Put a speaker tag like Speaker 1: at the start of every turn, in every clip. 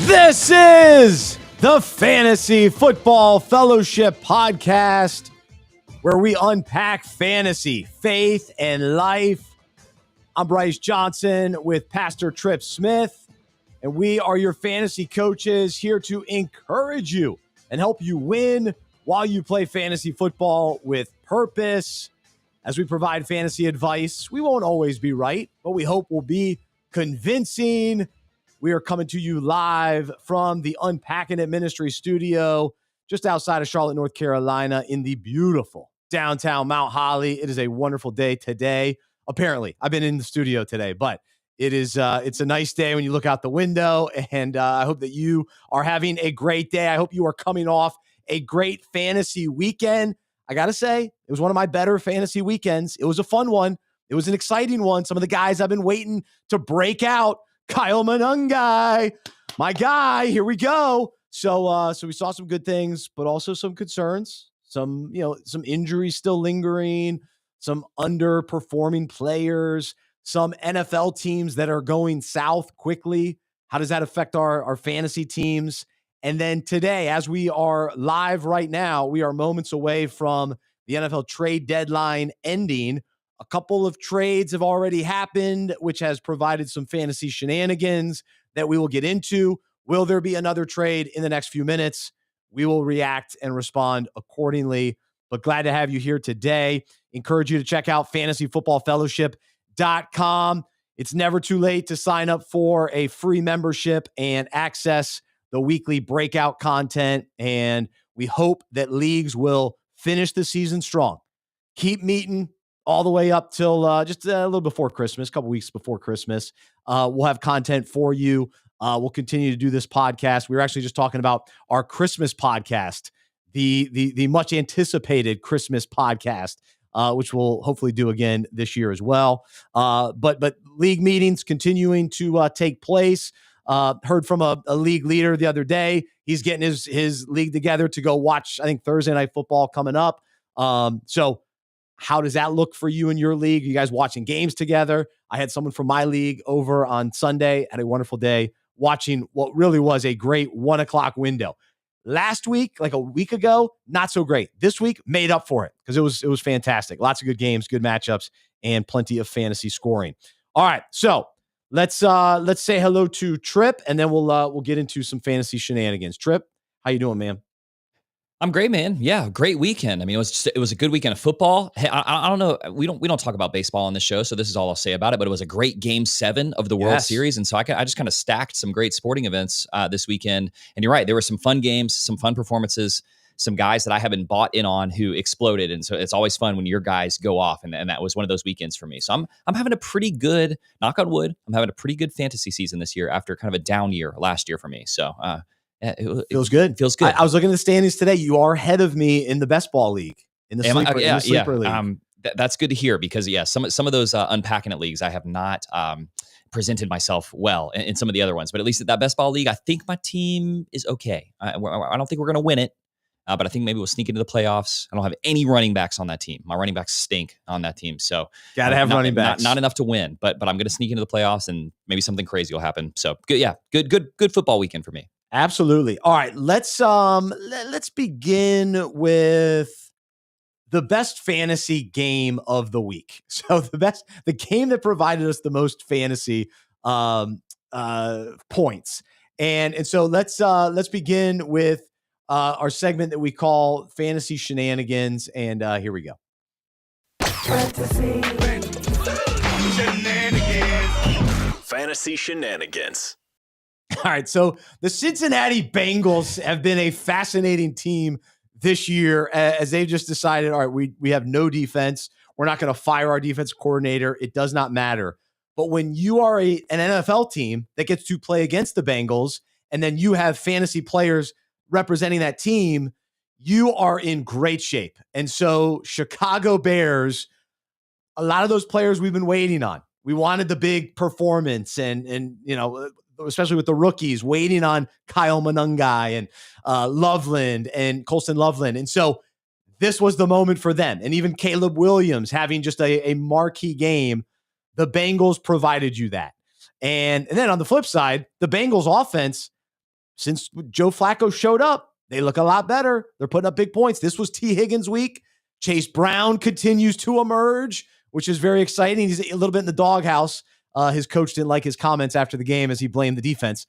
Speaker 1: This is the Fantasy Football Fellowship Podcast, where we unpack fantasy, faith, and life. I'm Bryce Johnson with Pastor Trip Smith, and we are your fantasy coaches here to encourage you and help you win while you play fantasy football with purpose. As we provide fantasy advice, we won't always be right, but we hope we'll be convincing. We are coming to you live from the Unpacking It Ministry studio just outside of Charlotte, North Carolina, in the beautiful downtown Mount Holly. It is a wonderful day today. Apparently, I've been in the studio today, but it's a nice day when you look out the window, and I hope that you are having a great day. I hope you are coming off a great fantasy weekend. I got to say, it was one of my better fantasy weekends. It was a fun one. It was an exciting one. Some of the guys I've been waiting to break out. Kyle Manungai, my guy, here we go. So we saw some good things, but also some concerns, some injuries still lingering, some underperforming players, some NFL teams that are going south quickly. How does that affect our fantasy teams? And then today, as we are live right now, we are moments away from the NFL trade deadline ending. A couple of trades have already happened, which has provided some fantasy shenanigans that we will get into. Will there be another trade in the next few minutes? We will react and respond accordingly. But glad to have you here today. Encourage you to check out fantasyfootballfellowship.com. It's never too late to sign up for a free membership and access the weekly breakout content. And we hope that leagues will finish the season strong. Keep meeting all the way up till just a little before Christmas, a couple weeks before Christmas. We'll have content for you. We'll continue to do this podcast. We were actually just talking about our Christmas podcast, the much anticipated Christmas podcast, which we'll hopefully do again this year as well. But league meetings continuing to take place. Heard from a league leader the other day. He's getting his league together to go watch, I think, Thursday Night Football coming up. So how does that look for you and your league? Are you guys watching games together? I had someone from my league over on Sunday. Had a wonderful day watching what really was a great 1 o'clock window. Last week, like a week ago, not so great. This week made up for it because it was fantastic. Lots of good games, good matchups, and plenty of fantasy scoring. All right, so let's say hello to Trip, and then we'll get into some fantasy shenanigans. Trip, how you doing, man?
Speaker 2: I'm great, man. Yeah, great weekend. I mean, it was a good weekend of football. Hey, I don't know. We don't talk about baseball on this show, so this is all I'll say about it. But it was a great Game 7 of the World Series, and so I just kind of stacked some great sporting events this weekend. And you're right, there were some fun games, some fun performances, some guys that I haven't bought in on who exploded, and so it's always fun when your guys go off, and that was one of those weekends for me. So I'm having a pretty good, knock on wood, I'm having a pretty good fantasy season this year after kind of a down year last year for me. So. Yeah, it feels good. Feels good.
Speaker 1: I was looking at the standings today. You are ahead of me in the best ball league, in the sleeper league.
Speaker 2: That's good to hear because some of those unpacking it leagues I have not presented myself well in some of the other ones, but at least at that best ball league, I think my team is okay. I don't think we're going to win it, but I think maybe we'll sneak into the playoffs. I don't have any running backs on that team. My running backs stink on that team, so
Speaker 1: gotta have running backs.
Speaker 2: Not enough to win, but I'm going to sneak into the playoffs and maybe something crazy will happen. So good, yeah, good football weekend for me.
Speaker 1: Absolutely. All right, let's begin with the best fantasy game of the week. So the game that provided us the most fantasy points. And so let's begin with our segment that we call Fantasy Shenanigans, and here we go.
Speaker 3: Fantasy Shenanigans.
Speaker 1: All right, so the Cincinnati Bengals have been a fascinating team this year as they've just decided, all right, we have no defense. We're not going to fire our defense coordinator. It does not matter. But when you are an NFL team that gets to play against the Bengals, and then you have fantasy players representing that team, you are in great shape. And so Chicago Bears, a lot of those players we've been waiting on. We wanted the big performance and especially with the rookies, waiting on Kyle Manungai and Loveland and Colston Loveland. And so this was the moment for them. And even Caleb Williams having just a marquee game, the Bengals provided you that. And then on the flip side, the Bengals offense, since Joe Flacco showed up, they look a lot better. They're putting up big points. This was T. Higgins week. Chase Brown continues to emerge, which is very exciting. He's a little bit in the doghouse. His coach didn't like his comments after the game as he blamed the defense,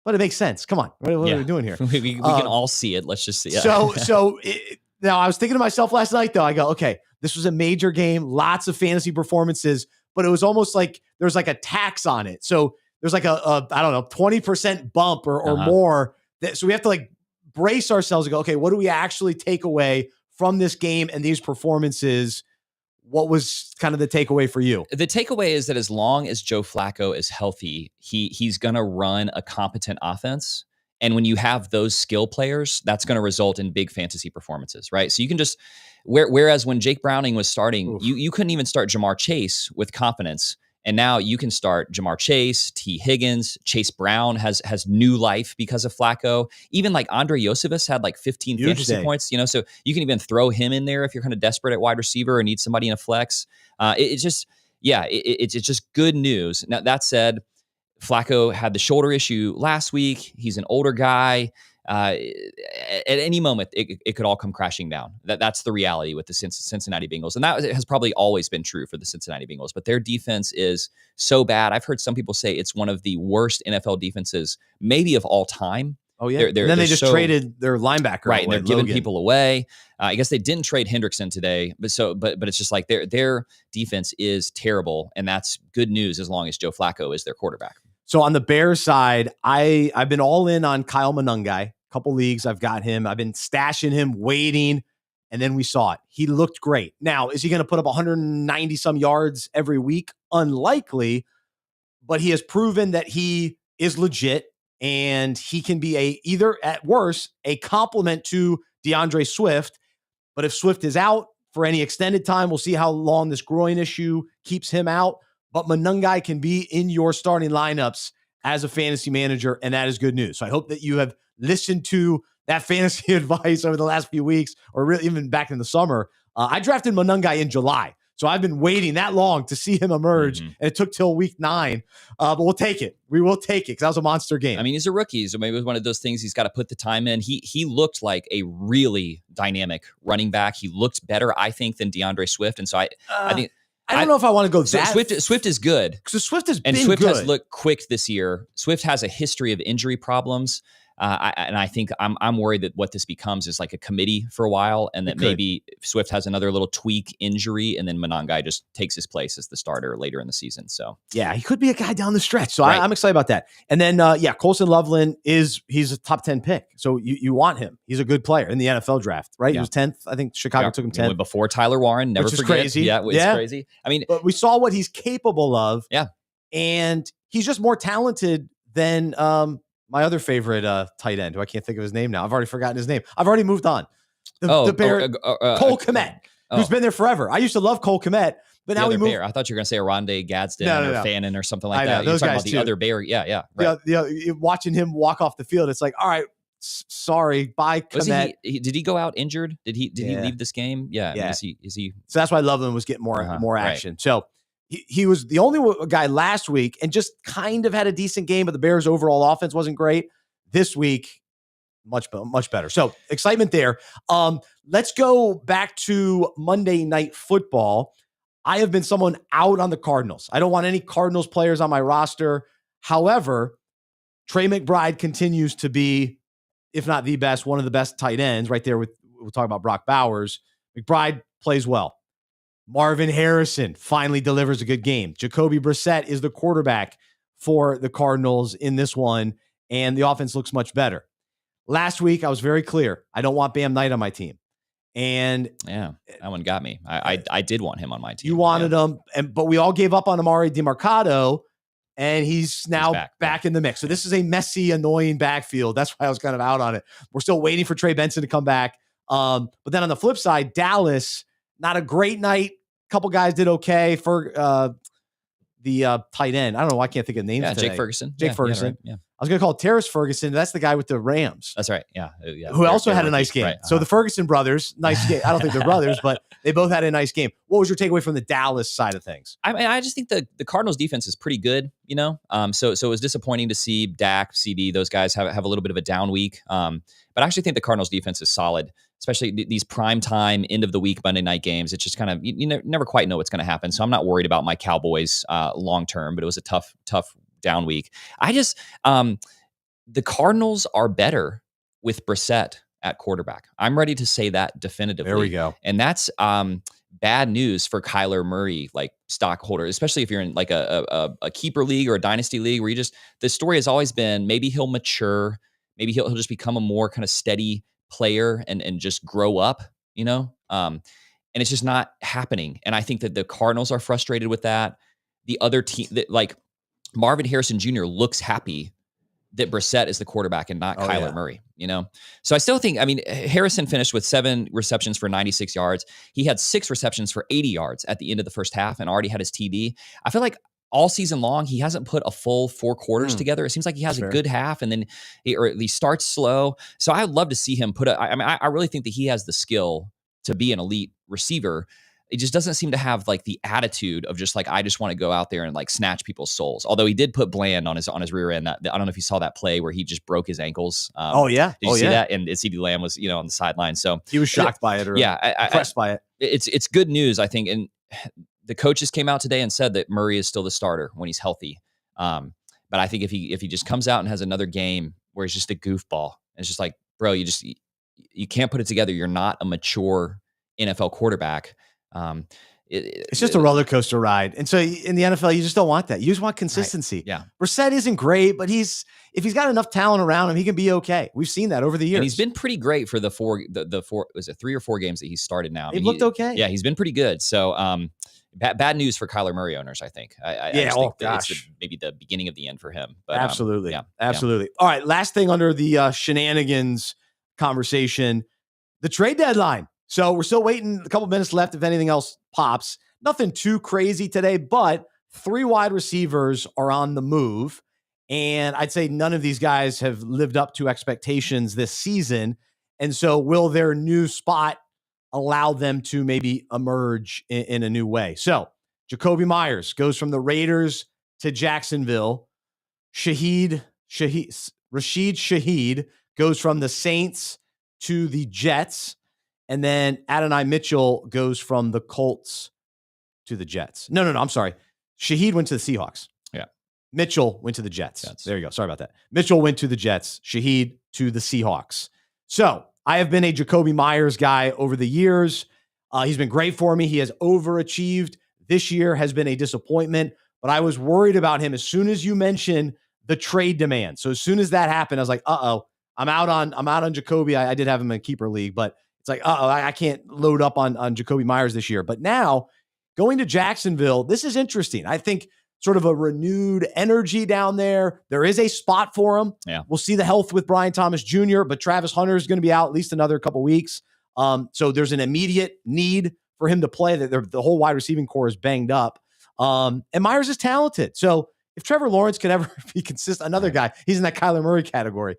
Speaker 1: but it makes sense. Come on. What are we doing here?
Speaker 2: we can all see it. Let's just see it.
Speaker 1: Now I was thinking to myself last night, though, I go, okay, this was a major game, lots of fantasy performances, but it was almost like there's like a tax on it. So there's like a 20% bump or more. So we have to like brace ourselves and go, okay, what do we actually take away from this game and these performances? What was kind of the takeaway for you?
Speaker 2: The takeaway is that as long as Joe Flacco is healthy, he's going to run a competent offense. And when you have those skill players, that's going to result in big fantasy performances, right? So you can just, whereas when Jake Browning was starting, you couldn't even start Jamar Chase with confidence. And now you can start Jamar Chase, T. Higgins, Chase Brown has new life because of Flacco. Even like Andre Yosevich had like 15 fantasy points, so you can even throw him in there if you're kind of desperate at wide receiver or need somebody in a flex. It's just good news. Now, that said, Flacco had the shoulder issue last week. He's an older guy. At any moment, it could all come crashing down. That's the reality with the Cincinnati Bengals. And that has probably always been true for the Cincinnati Bengals. But their defense is so bad. I've heard some people say it's one of the worst NFL defenses, maybe of all time.
Speaker 1: Oh, yeah. And then they just traded their linebacker.
Speaker 2: Right. And they're giving people away. I guess they didn't trade Hendrickson today. But it's just like their defense is terrible. And that's good news as long as Joe Flacco is their quarterback.
Speaker 1: So on the Bears side, I've been all in on Kyle Monangai. Couple leagues, I've got him. I've been stashing him, waiting, and then we saw it. He looked great. Now, is he going to put up 190 some yards every week? Unlikely, but he has proven that he is legit, and he can be either at worst a complement to DeAndre Swift. But if Swift is out for any extended time, we'll see how long this groin issue keeps him out. But Monangai can be in your starting lineups as a fantasy manager, and that is good news. So I hope that you have listened to that fantasy advice over the last few weeks, or really even back in the summer. I drafted Monangai in July, so I've been waiting that long to see him emerge, and it took till week 9. But we'll take it. We will take it because that was a monster game.
Speaker 2: I mean, he's a rookie, so maybe it was one of those things he's got to put the time in. He looked like a really dynamic running back. He looked better, I think, than DeAndre Swift, and so I think.
Speaker 1: I don't know if I want to go that.
Speaker 2: Swift is good.
Speaker 1: So Swift has been
Speaker 2: good. And Swift
Speaker 1: has
Speaker 2: looked quick this year. Swift has a history of injury problems. I think I'm worried that what this becomes is like a committee for a while, and that maybe Swift has another little tweak injury, and then Monangai just takes his place as the starter later in the season. So
Speaker 1: yeah, he could be a guy down the stretch. So I'm excited about that. And then Colson Loveland he's a top 10 pick. So you want him. He's a good player in the NFL draft, right? Yeah. He was 10th. I think Chicago took him 10th.
Speaker 2: Before Tyler Warren, never forget.
Speaker 1: Crazy.
Speaker 2: Yeah, it's crazy. I mean,
Speaker 1: but we saw what he's capable of.
Speaker 2: Yeah.
Speaker 1: And he's just more talented than my other favorite tight end, who I can't think of his name now. I've already forgotten his name. I've already moved on. Cole Kmet, who's been there forever. I used to love Cole Kmet, but now we moved.
Speaker 2: Bear. I thought you were going to say Aronde Gadsden or Fannin or something like that.
Speaker 1: Those
Speaker 2: You're talking
Speaker 1: guys
Speaker 2: about the other Bear. Yeah.
Speaker 1: Right. Watching him walk off the field, it's like, all right, sorry, bye, Kmet.
Speaker 2: Did he go out injured? Did he leave this game? Yeah.
Speaker 1: Yeah.
Speaker 2: I mean, is he?
Speaker 1: So that's why Loveland was getting more action. Right. So he was the only guy last week and just kind of had a decent game, but the Bears' overall offense wasn't great. This week, much better. So excitement there. Let's go back to Monday Night Football. I have been someone out on the Cardinals. I don't want any Cardinals players on my roster. However, Trey McBride continues to be, if not the best, one of the best tight ends right there. We'll talk about Brock Bowers. McBride plays well. Marvin Harrison finally delivers a good game. Jacoby Brissett is the quarterback for the Cardinals in this one, and the offense looks much better. Last week, I was very clear. I don't want Bam Knight on my team. And
Speaker 2: yeah, that one got me. I did want him on my team.
Speaker 1: You wanted him, but we all gave up on Amari DeMarcado, and he's now back in the mix. So this is a messy, annoying backfield. That's why I was kind of out on it. We're still waiting for Trey Benson to come back. But then on the flip side, Dallas, not a great night. A couple guys did okay for the tight end. I don't know. I can't think of names today.
Speaker 2: Jake Ferguson.
Speaker 1: Ferguson.
Speaker 2: Yeah.
Speaker 1: was going to call it Terrace Ferguson. That's the guy with the Rams.
Speaker 2: That's right. Yeah.
Speaker 1: Who also had a nice game.
Speaker 2: Right.
Speaker 1: So the Ferguson brothers, nice game. I don't think they're brothers, but they both had a nice game. What was your takeaway from the Dallas side of things?
Speaker 2: I just think the Cardinals defense is pretty good, So it was disappointing to see Dak, CB, those guys have a little bit of a down week. But I actually think the Cardinals defense is solid, especially these prime time end of the week Monday night games. It's just kind of, you never quite know what's going to happen. So I'm not worried about my Cowboys long term, but it was a tough down week. The Cardinals are better with Brissett at quarterback. I'm ready to say that definitively.
Speaker 1: There we go.
Speaker 2: And that's bad news for Kyler Murray, like stockholder, especially if you're in like a keeper league or a dynasty league where the story has always been maybe he'll mature, maybe he'll just become a more kind of steady player and just grow up, and it's just not happening. And I think that the Cardinals are frustrated with that. The other team, like Marvin Harrison Jr. looks happy that Brissett is the quarterback and not Kyler Murray, So I still think, Harrison finished with 7 receptions for 96 yards. He had 6 receptions for 80 yards at the end of the first half and already had his TD. I feel like all season long, he hasn't put a full 4 quarters together. It seems like he has a good half and then he starts slow. So I'd love to see him I really think that he has the skill to be an elite receiver. It just doesn't seem to have like the attitude of just like, I just want to go out there and like snatch people's souls. Although he did put Bland on his rear end. I don't know if you saw that play where he just broke his ankles.
Speaker 1: Did you see that?
Speaker 2: And CeeDee Lamb was, on the sideline. So
Speaker 1: he was shocked by it or impressed by it.
Speaker 2: It's good news, I think. And the coaches came out today and said that Murray is still the starter when he's healthy. But I think if he just comes out and has another game where he's just a goofball, and it's just like, bro, you can't put it together. You're not a mature NFL quarterback.
Speaker 1: It's just a roller coaster ride. And so in the NFL, you just don't want that. You just want consistency.
Speaker 2: Right. Yeah.
Speaker 1: Brissett isn't great, but if he's got enough talent around him, he can be okay. We've seen that over the years.
Speaker 2: And he's been pretty great for the 4, was it 3 or 4 games that he started now?
Speaker 1: He looked okay.
Speaker 2: Yeah, he's been pretty good. So, bad news for Kyler Murray owners, I think. I just think it's maybe the beginning of the end for him. But
Speaker 1: absolutely. Absolutely. All right. Last thing under the shenanigans conversation, the trade deadline. So we're still waiting, a couple minutes left if anything else pops. Nothing too crazy today, but 3 wide receivers are on the move. And I'd say none of these guys have lived up to expectations this season. And so will their new spot allow them to maybe emerge in a new way? So Jacoby Myers goes from the Raiders to Jacksonville. Rashid Shaheed goes from the Saints to the Jets. And then Adonai Mitchell goes from the Colts to the Jets. No, I'm sorry. Shaheed went to the Seahawks.
Speaker 2: Yeah.
Speaker 1: Mitchell went to the Jets. There you go. Sorry about that. Mitchell went to the Jets. Shaheed to the Seahawks. So I have been a Jacoby Myers guy over the years. He's been great for me. He has overachieved. This year has been a disappointment, but I was worried about him as soon as you mentioned the trade demand. So as soon as that happened, I was like, I'm out on Jacoby. I did have him in a keeper league, but it's like, I can't load up on Jacoby Myers this year. But now going to Jacksonville, this is interesting. I think sort of a renewed energy down there. There is a spot for him.
Speaker 2: Yeah.
Speaker 1: We'll see the health with Brian Thomas Jr., but Travis Hunter is going to be out at least another couple weeks. So there's an immediate need for him to play. The whole wide receiving core is banged up. And Myers is talented. So if Trevor Lawrence could ever be consistent, another guy, he's in that Kyler Murray category.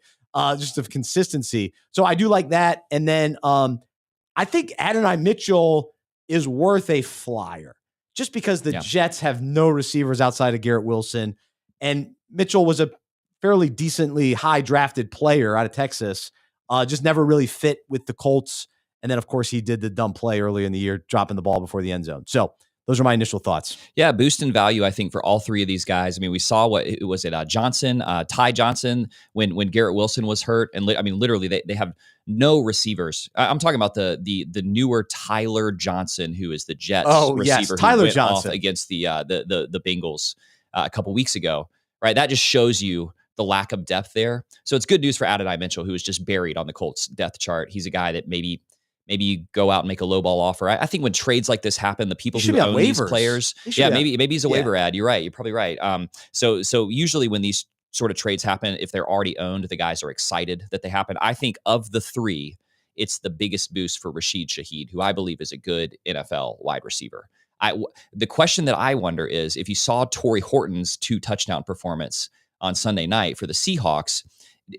Speaker 1: Just of consistency. So I do like that. And then I think Adonai Mitchell is worth a flyer just because the Jets have no receivers outside of Garrett Wilson. And Mitchell was a fairly decently high drafted player out of Texas, just never really fit with the Colts. And then, of course, he did the dumb play early in the year, dropping the ball before the end zone. So those are my initial thoughts.
Speaker 2: Yeah, boost in value, I think, for all 3 of these guys. I mean, we saw Ty Johnson, when Garrett Wilson was hurt. And literally, they have no receivers. I'm talking about the newer Tyler Johnson, who is the Jets receiver.
Speaker 1: Yes, Tyler
Speaker 2: who went
Speaker 1: Johnson
Speaker 2: off against the Bengals a couple weeks ago. Right, that just shows you the lack of depth there. So it's good news for Adonai Mitchell, who is just buried on the Colts depth chart. He's a guy that maybe you go out and make a low ball offer. I think when trades like this happen, the people who own these players, maybe he's a waiver ad. You're right. You're probably right. So usually when these sort of trades happen, if they're already owned, the guys are excited that they happen. I think of the 3, it's the biggest boost for Rashid Shaheed, who I believe is a good NFL wide receiver. The question that I wonder is if you saw Torrey Horton's 2 touchdown performance on Sunday night for the Seahawks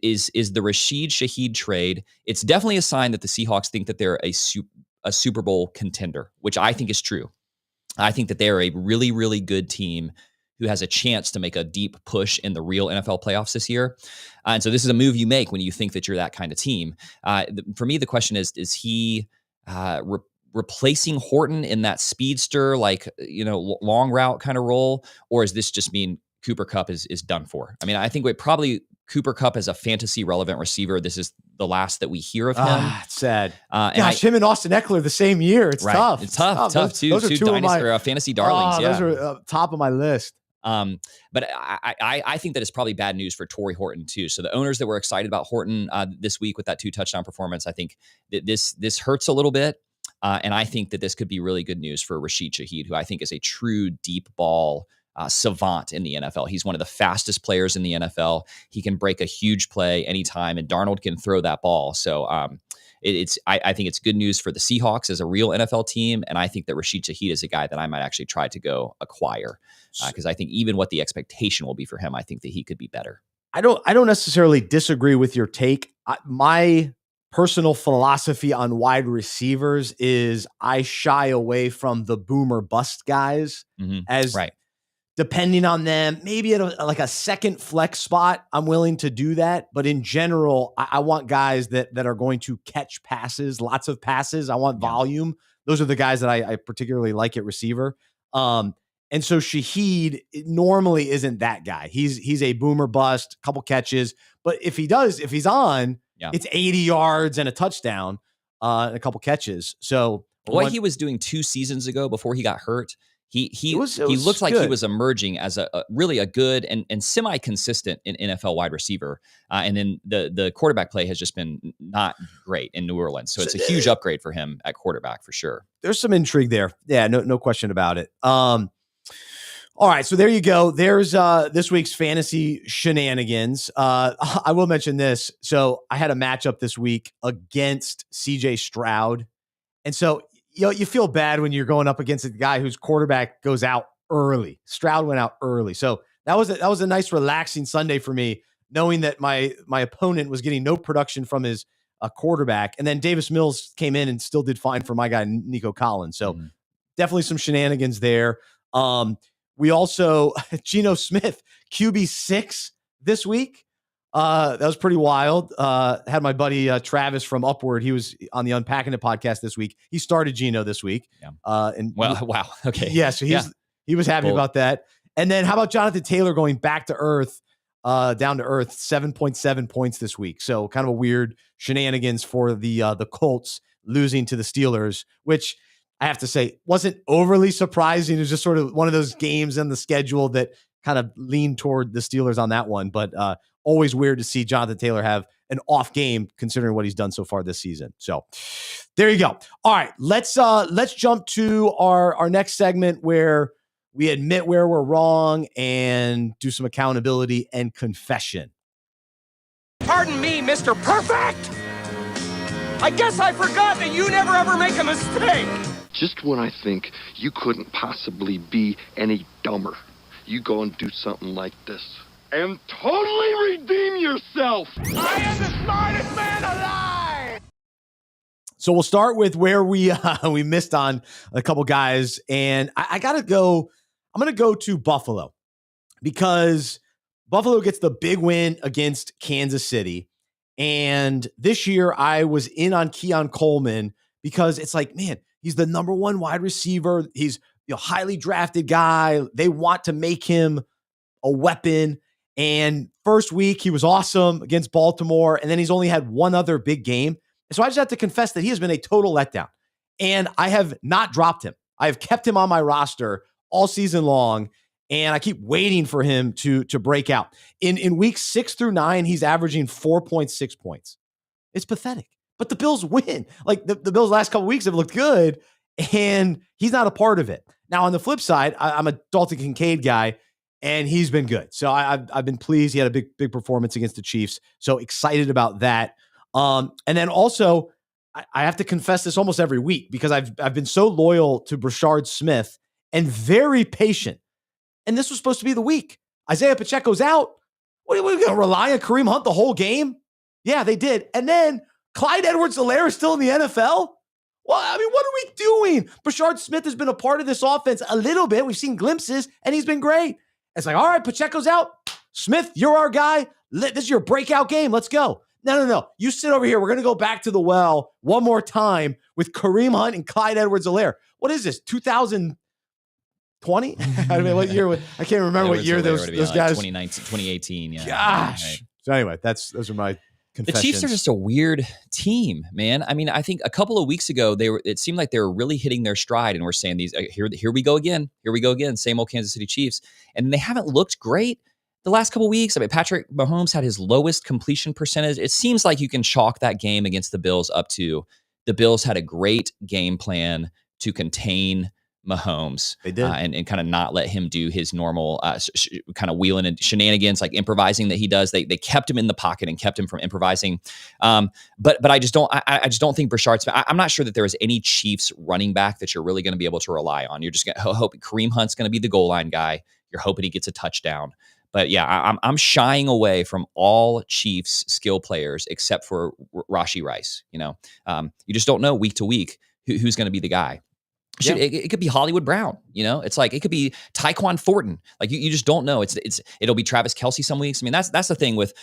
Speaker 2: is the Rashid Shaheed trade. It's definitely a sign that the Seahawks think that they're a Super Bowl contender, which I think is true. I think that they're a really, really good team who has a chance to make a deep push in the real NFL playoffs this year. And so this is a move you make when you think that you're that kind of team. For me, the question is he replacing Horton in that speedster, like, long route kind of role, or is this just mean Cooper Kupp is done for? I mean, I think Cooper Kupp as a fantasy relevant receiver, this is the last that we hear of him.
Speaker 1: It's sad.
Speaker 2: Gosh,
Speaker 1: him and Austin Eckler the same year. It's
Speaker 2: right.
Speaker 1: tough.
Speaker 2: It's tough. Two dynasty or fantasy darlings.
Speaker 1: Those are top of my list.
Speaker 2: But I think that it's probably bad news for Torrey Horton too. So the owners that were excited about Horton this week with that 2 touchdown performance, I think that this hurts a little bit. And I think that this could be really good news for Rashid Shaheed, who I think is a true deep ball savant in the NFL. He's one of the fastest players in the NFL. He can break a huge play anytime, and Darnold can throw that ball. So I think it's good news for the Seahawks as a real NFL team, and I think that Rashid Shaheed is a guy that I might actually try to go acquire because I think even what the expectation will be for him, I think that he could be better.
Speaker 1: I don't necessarily disagree with your take. My personal philosophy on wide receivers is I shy away from the boomer bust guys as
Speaker 2: right.
Speaker 1: Depending on them, maybe at a second flex spot, I'm willing to do that. But in general, I want guys that are going to catch passes, lots of passes. I want volume. Those are the guys that I particularly like at receiver. And so Shaheed normally isn't that guy. He's a boomer bust, couple catches. But if he's on, it's 80 yards and a touchdown and a couple catches. So
Speaker 2: what he was doing 2 seasons ago before he got hurt, he looks like he was emerging as a really a good and semi-consistent in NFL wide receiver. And then the quarterback play has just been not great in New Orleans. So it's a huge upgrade for him at quarterback for sure.
Speaker 1: There's some intrigue there. Yeah, no question about it. All right, so there you go. There's this week's fantasy shenanigans. I will mention this. So I had a matchup this week against CJ Stroud. And so you feel bad when you're going up against a guy whose quarterback goes out early. Stroud went out early. So that was a nice relaxing Sunday for me, knowing that my opponent was getting no production from his quarterback. And then Davis Mills came in and still did fine for my guy, Nico Collins. So definitely some shenanigans there. We also, Geno Smith, QB6 this week. That was pretty wild. Had my buddy Travis from Upward. He was on the Unpacking It podcast this week. He started Geno this week.
Speaker 2: Yeah.
Speaker 1: Wow.
Speaker 2: Okay.
Speaker 1: Yeah. So he was happy about that. And then how about Jonathan Taylor going back to earth, down to earth, 7.7 points this week. So kind of a weird shenanigans for the Colts losing to the Steelers, which I have to say wasn't overly surprising. It was just sort of one of those games in the schedule that kind of leaned toward the Steelers on that one. But always weird to see Jonathan Taylor have an off game considering what he's done so far this season. So there you go. All right, let's jump to our next segment where we admit where we're wrong and do some accountability and confession.
Speaker 4: Pardon me, Mr. Perfect. I guess I forgot that you never ever make a mistake.
Speaker 5: Just when I think you couldn't possibly be any dumber, you go and do something like this and totally redeem yourself.
Speaker 4: I am the smartest man alive.
Speaker 1: So we'll start with where we missed on a couple guys, and I gotta go. I'm gonna go to Buffalo because Buffalo gets the big win against Kansas City, and this year I was in on Keon Coleman because it's like, man, he's the number one wide receiver. He's highly drafted guy. They want to make him a weapon. And first week, he was awesome against Baltimore. And then he's only had one other big game. So I just have to confess that he has been a total letdown. And I have not dropped him. I have kept him on my roster all season long. And I keep waiting for him to break out. In weeks 6 through 9, he's averaging 4.6 points. It's pathetic. But the Bills win. Like the Bills' last couple weeks have looked good. And he's not a part of it. Now, on the flip side, I'm a Dalton Kincaid guy. And he's been good. So I've been pleased. He had a big performance against the Chiefs. So excited about that. And then also, I have to confess this almost every week because I've been so loyal to Brashard Smith and very patient. And this was supposed to be the week. Isaiah Pacheco's out. What are we going to rely on Kareem Hunt the whole game? Yeah, they did. And then Clyde Edwards-Helaire is still in the NFL? Well, I mean, what are we doing? Brashard Smith has been a part of this offense a little bit. We've seen glimpses, and he's been great. It's like, all right, Pacheco's out. Smith, you're our guy. This is your breakout game. Let's go. No. You sit over here. We're going to go back to the well one more time with Kareem Hunt and Clyde Edwards-Helaire. What is this, 2020? I mean, what year? I can't remember what year those guys.
Speaker 2: 2019, 2018. Yeah.
Speaker 1: Gosh.
Speaker 2: Right.
Speaker 1: So anyway, those are my confessions.
Speaker 2: The Chiefs are just a weird team, man. I mean, I think a couple of weeks ago, it seemed like they were really hitting their stride, and we're saying here we go again. Here we go again. Same old Kansas City Chiefs. And they haven't looked great the last couple of weeks. I mean, Patrick Mahomes had his lowest completion percentage. It seems like you can chalk that game against the Bills up to the Bills had a great game plan to contain Mahomes.
Speaker 1: They did.
Speaker 2: And kind of not let him do his normal kind of wheeling and shenanigans, like improvising that he does. They kept him in the pocket and kept him from improvising. But I just don't think Brashard Smith, I'm not sure that there is any Chiefs running back that you're really going to be able to rely on. You're just going to hope Kareem Hunt's going to be the goal line guy. You're hoping he gets a touchdown. But yeah, I'm shying away from all Chiefs skill players except for Rashee Rice. You just don't know week to week who's going to be the guy. It could be Hollywood Brown, it's like, it could be Tyquan Thornton. Like you just don't know. It'll be Travis Kelce some weeks. I mean, that's the thing with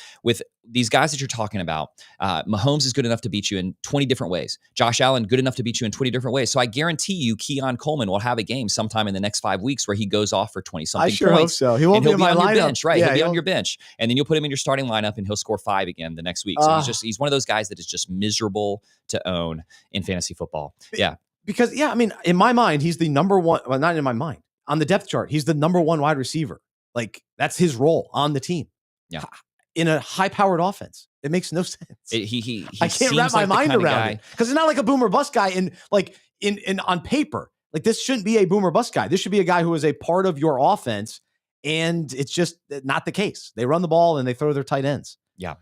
Speaker 2: these guys that you're talking about. Mahomes is good enough to beat you in 20 different ways. Josh Allen, good enough to beat you in 20 different ways. So I guarantee you Keon Coleman will have a game sometime in the next 5 weeks where he goes off for 20 something points.
Speaker 1: I sure hope so. He won't be in my lineup.
Speaker 2: Your bench, right? Yeah, he'll be on your bench. And then you'll put him in your starting lineup and he'll score 5 again the next week. So he's one of those guys that is just miserable to own in fantasy football. Yeah.
Speaker 1: Because, I mean, in my mind, he's the number one. Well, not in my mind. On the depth chart, he's the number one wide receiver. Like, that's his role on the team.
Speaker 2: Yeah.
Speaker 1: In a high-powered offense. It makes no sense.
Speaker 2: I
Speaker 1: can't wrap my mind around it. Because it's not like a boomer bust guy in on paper. Like, this shouldn't be a boomer bust guy. This should be a guy who is a part of your offense. And it's just not the case. They run the ball and they throw their tight ends.
Speaker 2: Yeah.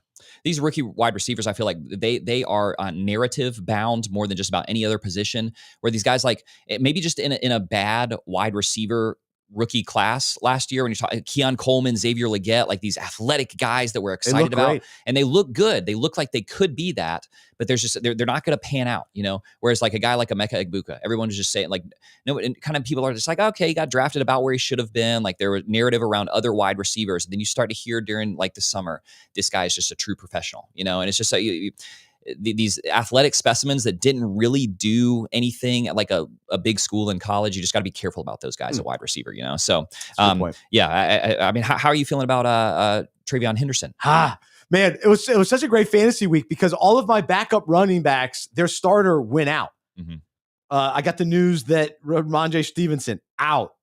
Speaker 2: These rookie wide receivers, I feel like they are narrative bound more than just about any other position, where these guys, like, maybe just in a bad wide receiver rookie class last year, when you're talking Keon Coleman, Xavier Legette, like these athletic guys that we're excited about, great. And they look good. They look like they could be that, but they're not going to pan out, Whereas like a guy like Emeka Egbuka, everyone was just saying, like, no, and kind of people are just like, okay, he got drafted about where he should have been. Like, there was narrative around other wide receivers. And then you start to hear during like the summer, this guy is just a true professional, and it's just like these athletic specimens that didn't really do anything at like a big school in college. You just got to be careful about those guys at wide receiver, So, yeah, I mean, how are you feeling about Travion Henderson?
Speaker 1: Man, it was such a great fantasy week because all of my backup running backs, their starter went out.
Speaker 2: Mm-hmm.
Speaker 1: I got the news that Ramondre Stevenson out,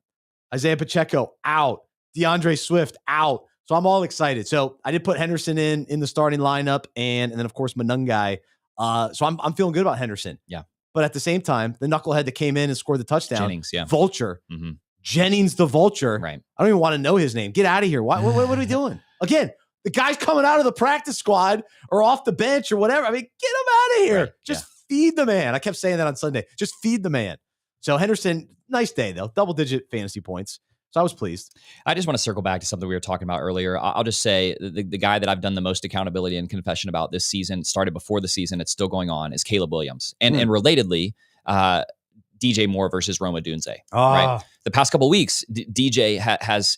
Speaker 1: Isaiah Pacheco out, DeAndre Swift out. So I'm all excited. So I did put Henderson in the starting lineup, and then of course Manungai. So I'm feeling good about Henderson.
Speaker 2: Yeah.
Speaker 1: But at the same time, the knucklehead that came in and scored the touchdown,
Speaker 2: Jennings, yeah.
Speaker 1: Vulture,
Speaker 2: mm-hmm.
Speaker 1: Jennings the Vulture.
Speaker 2: Right.
Speaker 1: I don't even want to know his name. Get out of here. What are we doing? Again, the guy's coming out of the practice squad or off the bench or whatever. I mean, get him out of here. Right. Just feed the man. I kept saying that on Sunday. Just feed the man. So Henderson, nice day though. Double-digit fantasy points. So I was pleased.
Speaker 2: I just want to circle back to something we were talking about earlier. I'll just say the guy that I've done the most accountability and confession about this season, started before the season, it's still going on, is Caleb Williams. And relatedly, DJ Moore versus Roma Dunze. Right? The past couple of weeks, DJ has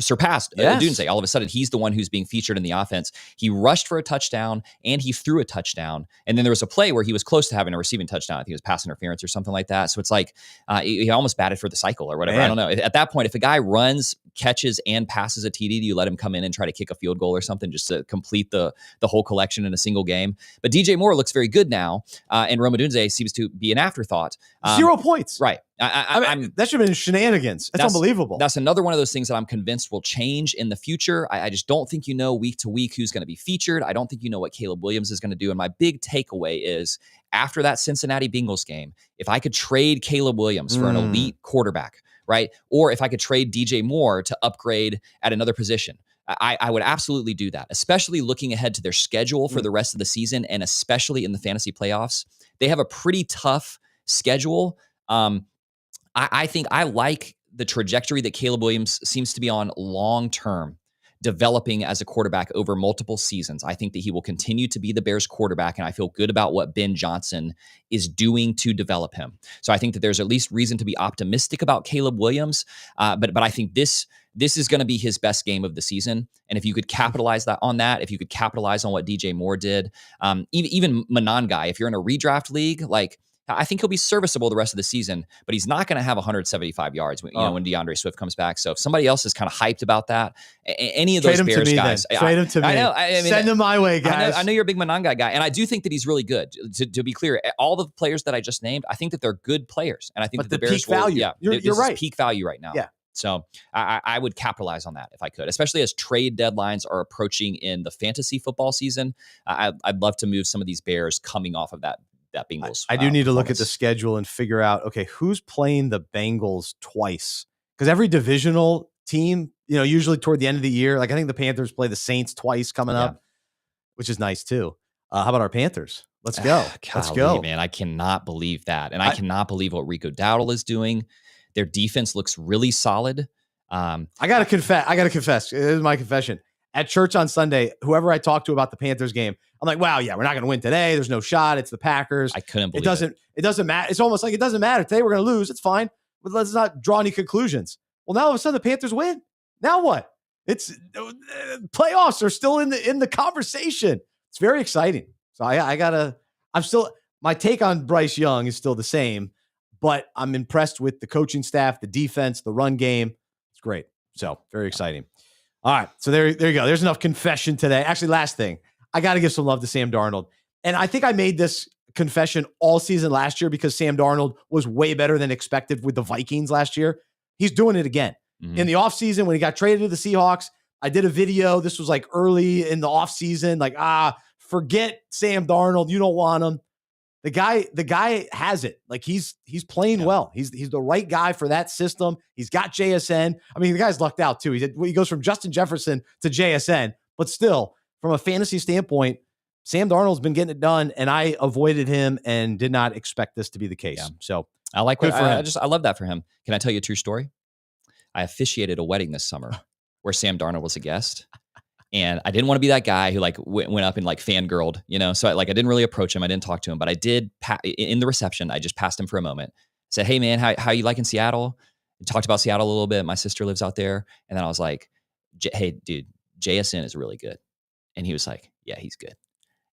Speaker 2: surpassed Dunze. All of a sudden, he's the one who's being featured in the offense. He rushed for a touchdown and he threw a touchdown. And then there was a play where he was close to having a receiving touchdown. I think it was pass interference or something like that. So it's like he almost batted for the cycle or whatever. Man. I don't know. At that point, if a guy runs, catches, and passes a TD, do you let him come in and try to kick a field goal or something just to complete the whole collection in a single game? But DJ Moore looks very good now, and Roma Dunze seems to be an afterthought.
Speaker 1: 0 points.
Speaker 2: Right.
Speaker 1: I mean, that should have been shenanigans. That's unbelievable.
Speaker 2: That's another one of those things that I'm convinced will change in the future. I just don't think week to week who's going to be featured. I don't think what Caleb Williams is going to do. And my big takeaway is, after that Cincinnati Bengals game, if I could trade Caleb Williams for an elite quarterback, right? Or if I could trade DJ Moore to upgrade at another position, I would absolutely do that, especially looking ahead to their schedule for the rest of the season, and especially in the fantasy playoffs. They have a pretty tough schedule. I think I like the trajectory that Caleb Williams seems to be on long term. developing as a quarterback over multiple seasons. I think that he will continue to be the Bears quarterback, and I feel good about what Ben Johnson is doing to develop him. So I think that there's at least reason to be optimistic about Caleb Williams, but I think this is going to be his best game of the season. And if you could capitalize if you could capitalize on what DJ Moore did, even Monangai, if you're in a redraft league, like, I think he'll be serviceable the rest of the season, but he's not going to have 175 yards when DeAndre Swift comes back. So if somebody else is kind of hyped about that, any of those Bears guys,
Speaker 1: trade him to me. I mean, send him my way, guys.
Speaker 2: I know you're a big Monangai guy, and I do think that he's really good. To be clear, all the players that I just named, I think that they're good players, and I think that the Bears
Speaker 1: peak value. You're right.
Speaker 2: Peak value right now.
Speaker 1: Yeah.
Speaker 2: So I would capitalize on that if I could, especially as trade deadlines are approaching in the fantasy football season. I'd love to move some of these Bears coming off of that Bengals.
Speaker 1: I do need to look at the schedule and figure out, okay, who's playing the Bengals twice? Because every divisional team, usually toward the end of the year, like I think the Panthers play the Saints twice coming up, which is nice too. How about our Panthers? Let's go. Let's go.
Speaker 2: Man, I cannot believe that. And I cannot believe what Rico Dowdle is doing. Their defense looks really solid.
Speaker 1: I got to confess. It is my confession. At church on Sunday, whoever I talked to about the Panthers game, I'm like, wow, yeah, we're not going to win today. There's no shot. It's the Packers.
Speaker 2: I couldn't believe it.
Speaker 1: It doesn't matter. It's almost like it doesn't matter. Today we're going to lose. It's fine. But let's not draw any conclusions. Well, now all of a sudden the Panthers win. Now what? It's playoffs are still in the conversation. It's very exciting. So my take on Bryce Young is still the same, but I'm impressed with the coaching staff, the defense, the run game. It's great. So very exciting. All right. So there you go. There's enough confession today. Actually, last thing, I got to give some love to Sam Darnold. And I think I made this confession all season last year because Sam Darnold was way better than expected with the Vikings last year. He's doing it again. Mm-hmm. In the offseason, when he got traded to the Seahawks, I did a video. This was like early in the offseason, like, forget Sam Darnold. You don't want him. The guy has it. Like he's playing well. He's the right guy for that system. He's got JSN. I mean, the guy's lucked out too. He goes from Justin Jefferson to JSN, but still, from a fantasy standpoint, Sam Darnold's been getting it done, and I avoided him and did not expect this to be the case. Yeah. So
Speaker 2: I like good for him. I love that for him. Can I tell you a true story? I officiated a wedding this summer where Sam Darnold was a guest. And I didn't want to be that guy who went up and fangirled, So I didn't really approach him. I didn't talk to him, but I did in the reception. I just passed him for a moment. I said, "Hey man, how you liking Seattle?" And talked about Seattle a little bit. My sister lives out there, and then I was like, "Hey dude, JSN is really good," and he was like, "Yeah, he's good."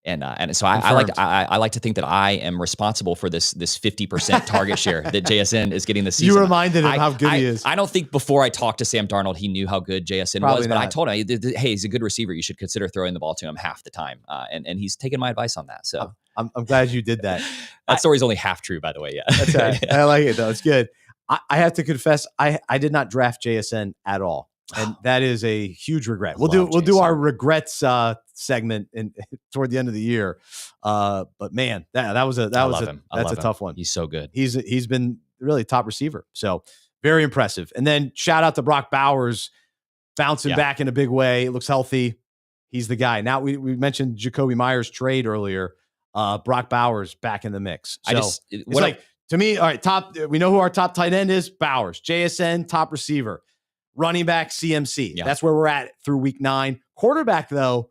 Speaker 2: And so I like to think that I am responsible for this 50% target share that JSN is getting this season.
Speaker 1: You reminded him how good he is.
Speaker 2: I don't think before I talked to Sam Darnold, he knew how good JSN was, but I told him, hey, he's a good receiver. You should consider throwing the ball to him half the time. And he's taken my advice on that. So
Speaker 1: I'm glad you did that.
Speaker 2: That story's only half true, by the way. Yeah,
Speaker 1: that's right. I like it though. It's good. I have to confess, I did not draft JSN at all. And that is a huge regret. We'll do our regrets segment toward the end of the year. But man, that's a tough one.
Speaker 2: He's so good.
Speaker 1: He's been really top receiver. So very impressive. And then shout out to Brock Bowers bouncing back in a big way. It looks healthy. He's the guy. Now we mentioned Jacoby Myers trade earlier. Brock Bowers back in the mix. So to me, all right, top. We know who our top tight end is. Bowers, JSN, top receiver. Running back, CMC. Yeah. That's where we're at through week 9. Quarterback, though,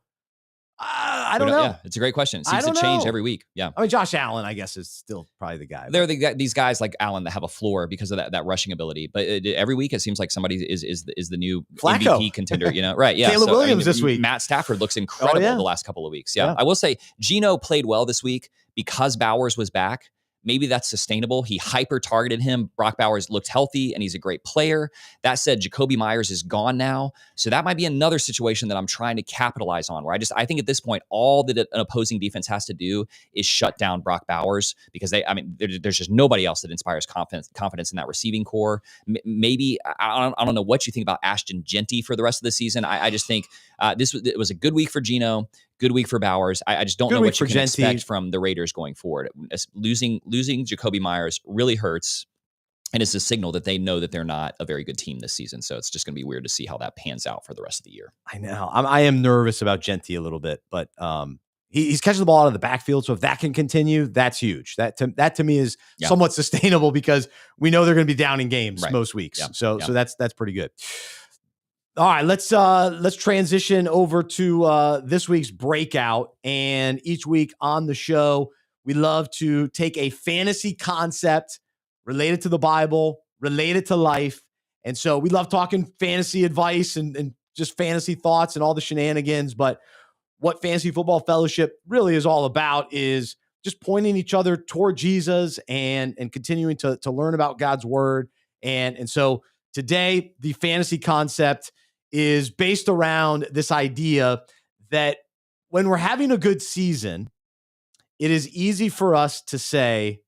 Speaker 1: I don't know.
Speaker 2: Yeah, it's a a great question. It seems to change every week. Yeah.
Speaker 1: I mean, Josh Allen, I guess, is still probably the guy.
Speaker 2: They're these guys like Allen that have a floor because of that rushing ability. But every week, it seems like somebody is the new
Speaker 1: Flacco.
Speaker 2: MVP contender. Right? Yeah.
Speaker 1: Caleb Williams this week.
Speaker 2: Matt Stafford looks incredible the last couple of weeks. Yeah. I will say Geno played well this week because Bowers was back. Maybe that's sustainable. He hyper-targeted him. Brock Bowers looked healthy, and he's a great player. That said, Jacoby Myers is gone now. So that might be another situation that I'm trying to capitalize on, where I think at this point, all that an opposing defense has to do is shut down Brock Bowers because there's just nobody else that inspires confidence in that receiving core. Maybe, I don't know what you think about Ashton Genty for the rest of the season. I just think it was a good week for Geno. Good week for Bowers. I just don't know what you can expect from the Raiders going forward. Losing Jacoby Myers really hurts, and it's a signal that they know that they're not a very good team this season. So it's just going to be weird to see how that pans out for the rest of the year.
Speaker 1: I know. I am nervous about Genty a little bit, but he's catching the ball out of the backfield. So if that can continue, that's huge. That to me is somewhat sustainable because we know they're going to be down in games most weeks. Yeah. So that's pretty good. All right, let's transition over to this week's breakout. And each week on the show, we love to take a fantasy concept related to the Bible, related to life. And so we love talking fantasy advice and just fantasy thoughts and all the shenanigans. But what Fantasy Football Fellowship really is all about is just pointing each other toward Jesus and continuing to learn about God's word. And so today, the fantasy concept is based around this idea that when we're having a good season, it is easy for us to say,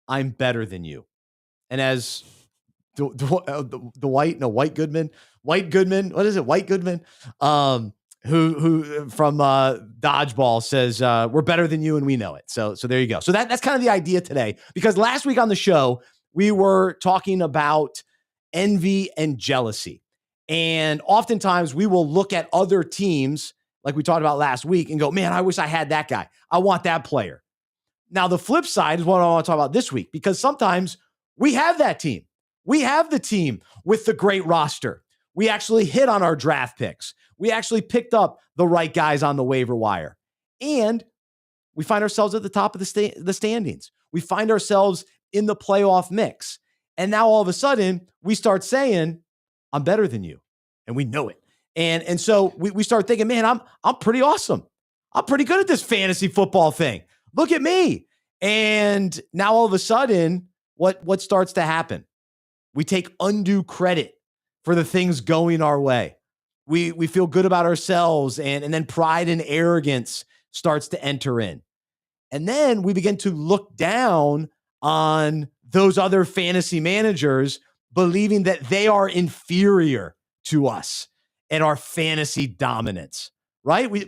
Speaker 1: I'm better than you. And as White Goodman, what is it? White Goodman, who from Dodgeball says, we're better than you and we know it. So there you go. So that's kind of the idea today, because last week on the show, we were talking about envy and jealousy. And oftentimes we will look at other teams like we talked about last week and go, man, I wish I had that guy. I want that player. Now, the flip side is what I want to talk about this week, because sometimes we have that team. We have the team with the great roster. We actually hit on our draft picks. We actually picked up the right guys on the waiver wire. And we find ourselves at the top of the standings. We find ourselves in the playoff mix. And now all of a sudden we start saying, I'm better than you. And we know it. And so we start thinking, man, I'm pretty awesome. I'm pretty good at this fantasy football thing. Look at me. And now all of a sudden, what starts to happen? We take undue credit for the things going our way. We feel good about ourselves, and then pride and arrogance starts to enter in. And then we begin to look down on those other fantasy managers, believing that they are inferior to us and our fantasy dominance, right? We're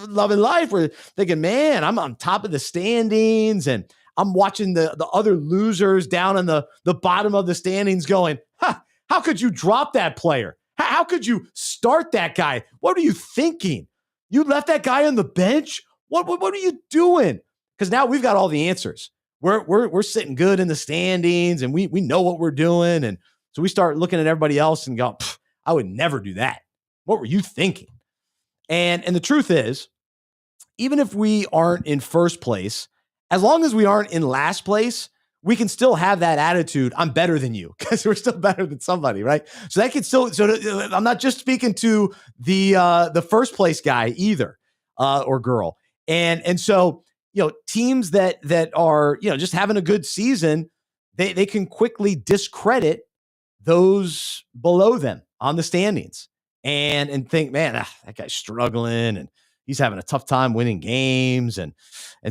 Speaker 1: loving life. We're thinking, man, I'm on top of the standings, and I'm watching the other losers down on the bottom of the standings going, how could you drop that player? How could you start that guy? What are you thinking? You left that guy on the bench? What are you doing? Because now we've got all the answers. We're sitting good in the standings, and we know what we're doing. And so we start looking at everybody else and go, I would never do that. What were you thinking? And the truth is, even if we aren't in first place, as long as we aren't in last place, we can still have that attitude. I'm better than you, because we're still better than somebody, right? So that can still. So I'm not just speaking to the first place guy either, or girl. And so teams that are just having a good season, they can quickly discredit those below them on the standings and think, man, that guy's struggling and he's having a tough time winning games. And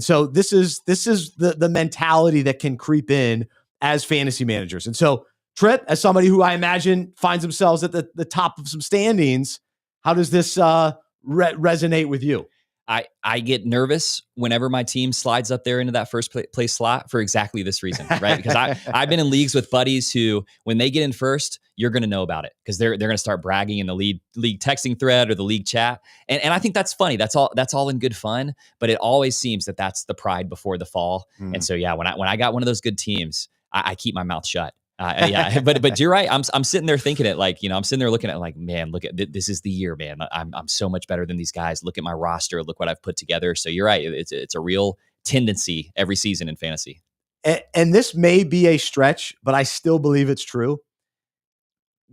Speaker 1: so this is the mentality that can creep in as fantasy managers. And so, Trip, as somebody who I imagine finds themselves at the top of some standings, how does this resonate with you?
Speaker 2: I get nervous whenever my team slides up there into that first place slot for exactly this reason, right? Because I've been in leagues with buddies who, when they get in first, you're going to know about it, because they're going to start bragging in the league texting thread or the league chat, and I think that's funny. That's all in good fun, but it always seems that that's the pride before the fall. And so yeah, when I got one of those good teams, I keep my mouth shut. Yeah, but you're right. I'm sitting there thinking it like, I'm sitting there looking at it like, man, look at this is the year, man. I'm so much better than these guys. Look at my roster. Look what I've put together. So you're right. It's a real tendency every season in fantasy.
Speaker 1: And this may be a stretch, but I still believe it's true.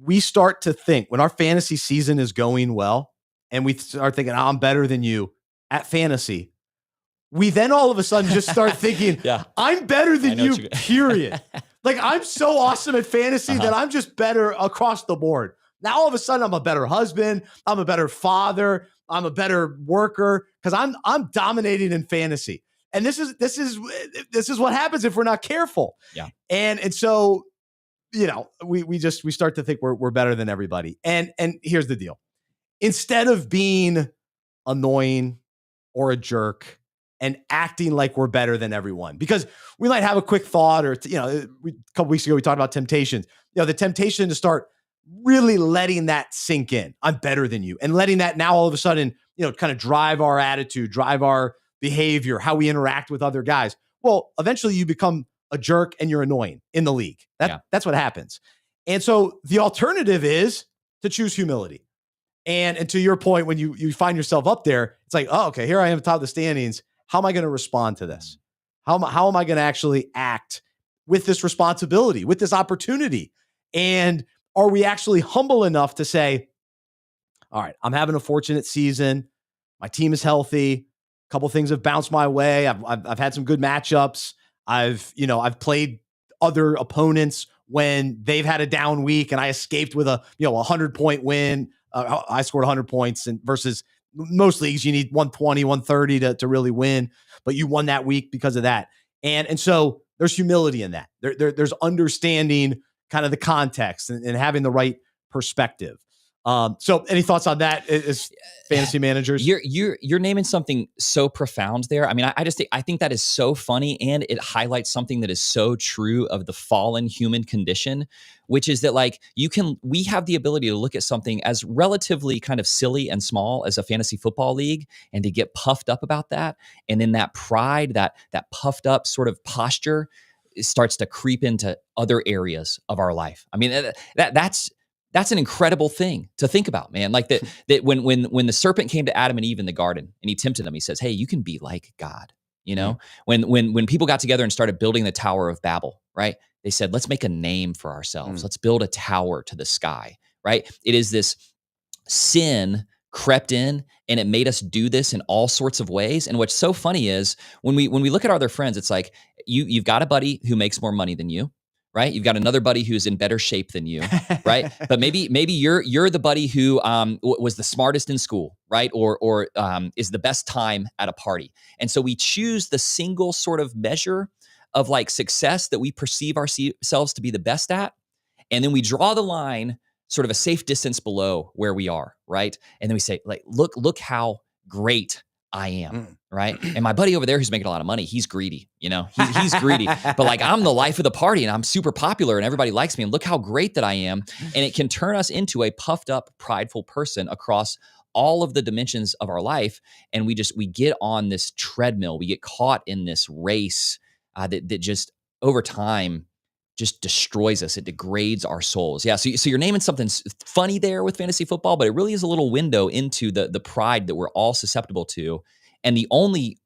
Speaker 1: We start to think when our fantasy season is going well and we start thinking, I'm better than you at fantasy. We then all of a sudden just start thinking, yeah, I'm better than you, period. Like, I'm so awesome at fantasy that I'm just better across the board. Now, all of a sudden, I'm a better husband. I'm a better father. I'm a better worker, because I'm dominating in fantasy. And this is what happens if we're not careful.
Speaker 2: Yeah.
Speaker 1: And so, we start to think we're better than everybody. And here's the deal. Instead of being annoying or a jerk and acting like we're better than everyone, because we might have a quick thought, or a couple weeks ago we talked about temptations. The temptation to start really letting that sink in. I'm better than you, and letting that now all of a sudden kind of drive our attitude, drive our behavior, how we interact with other guys. Well, eventually you become a jerk and you're annoying in the league. That's what happens. And so the alternative is to choose humility. And to your point, when you find yourself up there, it's like, oh, okay, here I am at the top of the standings. How am I going to respond to this? How am I going to actually act with this responsibility, with this opportunity? And are we actually humble enough to say, all right, I'm having a fortunate season. My team is healthy. A couple things have bounced my way. I've had some good matchups. I've played other opponents when they've had a down week and I escaped with a 100-point win. I scored 100 points and versus most leagues, you need 120, 130 to really win, but you won that week because of that. And so there's humility in that. There's understanding kind of the context and having the right perspective. So any thoughts on that as fantasy managers?
Speaker 2: You're naming something so profound there. I mean, I think that is so funny, and it highlights something that is so true of the fallen human condition, which is that we have the ability to look at something as relatively kind of silly and small as a fantasy football league and to get puffed up about that. And then that pride, that puffed up sort of posture starts to creep into other areas of our life. I mean, that's an incredible thing to think about, man. Like that when the serpent came to Adam and Eve in the garden and he tempted them, he says, hey, you can be like God. You know, when people got together and started building the Tower of Babel, right? They said, let's make a name for ourselves. Let's build a tower to the sky, right? It is this sin crept in and it made us do this in all sorts of ways. And what's so funny is when we look at our other friends, it's like you've got a buddy who makes more money than you. Right, you've got another buddy who's in better shape than you, right? But maybe you're the buddy who was the smartest in school, right? Or is the best time at a party. And so we choose the single sort of measure of like success that we perceive ourselves to be the best at, and then we draw the line sort of a safe distance below where we are, right? And then we say, like, look how great I am, right? And my buddy over there who's making a lot of money, he's greedy, he's greedy. But like, I'm the life of the party and I'm super popular and everybody likes me and look how great that I am. And it can turn us into a puffed up, prideful person across all of the dimensions of our life. And we get on this treadmill. We get caught in this race that just over time just destroys us. It degrades our souls. Yeah. So you're naming something funny there with fantasy football, but it really is a little window into the pride that we're all susceptible to. And the only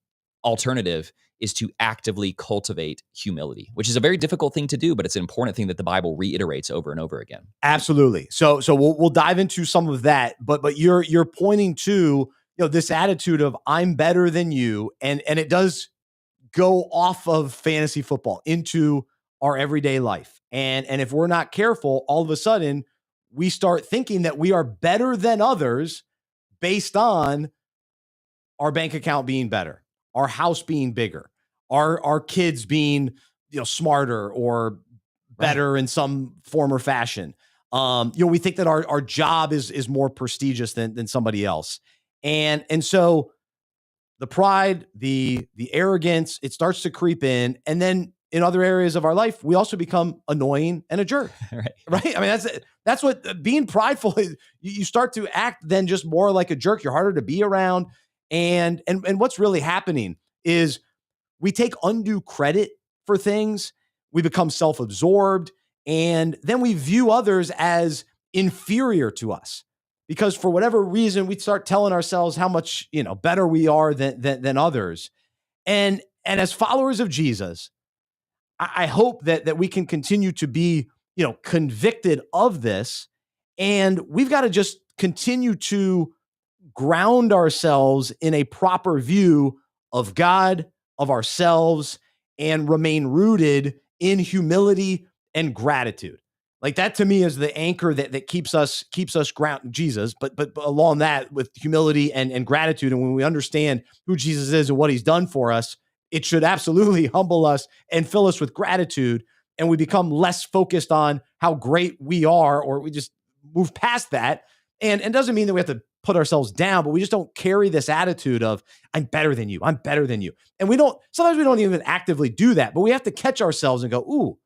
Speaker 2: alternative is to actively cultivate humility, which is a very difficult thing to do, but it's an important thing that the Bible reiterates over and over again.
Speaker 1: Absolutely. So we'll dive into some of that, but you're pointing to, this attitude of I'm better than you. And it does go off of fantasy football into our everyday life. And if we're not careful, all of a sudden we start thinking that we are better than others based on our bank account being better, our house being bigger, our kids being, smarter or better in some form or fashion. We think that our job is more prestigious than somebody else. And so the pride, the arrogance, it starts to creep in. And then in other areas of our life, we also become annoying and a jerk, right? I mean, that's what being prideful is. You start to act then just more like a jerk. You're harder to be around. And what's really happening is we take undue credit for things. We become self-absorbed, and then we view others as inferior to us because for whatever reason, we start telling ourselves how much, better we are than others. And as followers of Jesus, I hope that we can continue to be, convicted of this. And we've got to just continue to ground ourselves in a proper view of God, of ourselves, and remain rooted in humility and gratitude. Like that to me is the anchor that keeps us grounded, Jesus, but along that with humility and gratitude. And when we understand who Jesus is and what he's done for us, it should absolutely humble us and fill us with gratitude. And we become less focused on how great we are, or we just move past that. And it doesn't mean that we have to put ourselves down, but we just don't carry this attitude of I'm better than you. I'm better than you. And sometimes we don't even actively do that, but we have to catch ourselves and go, ooh,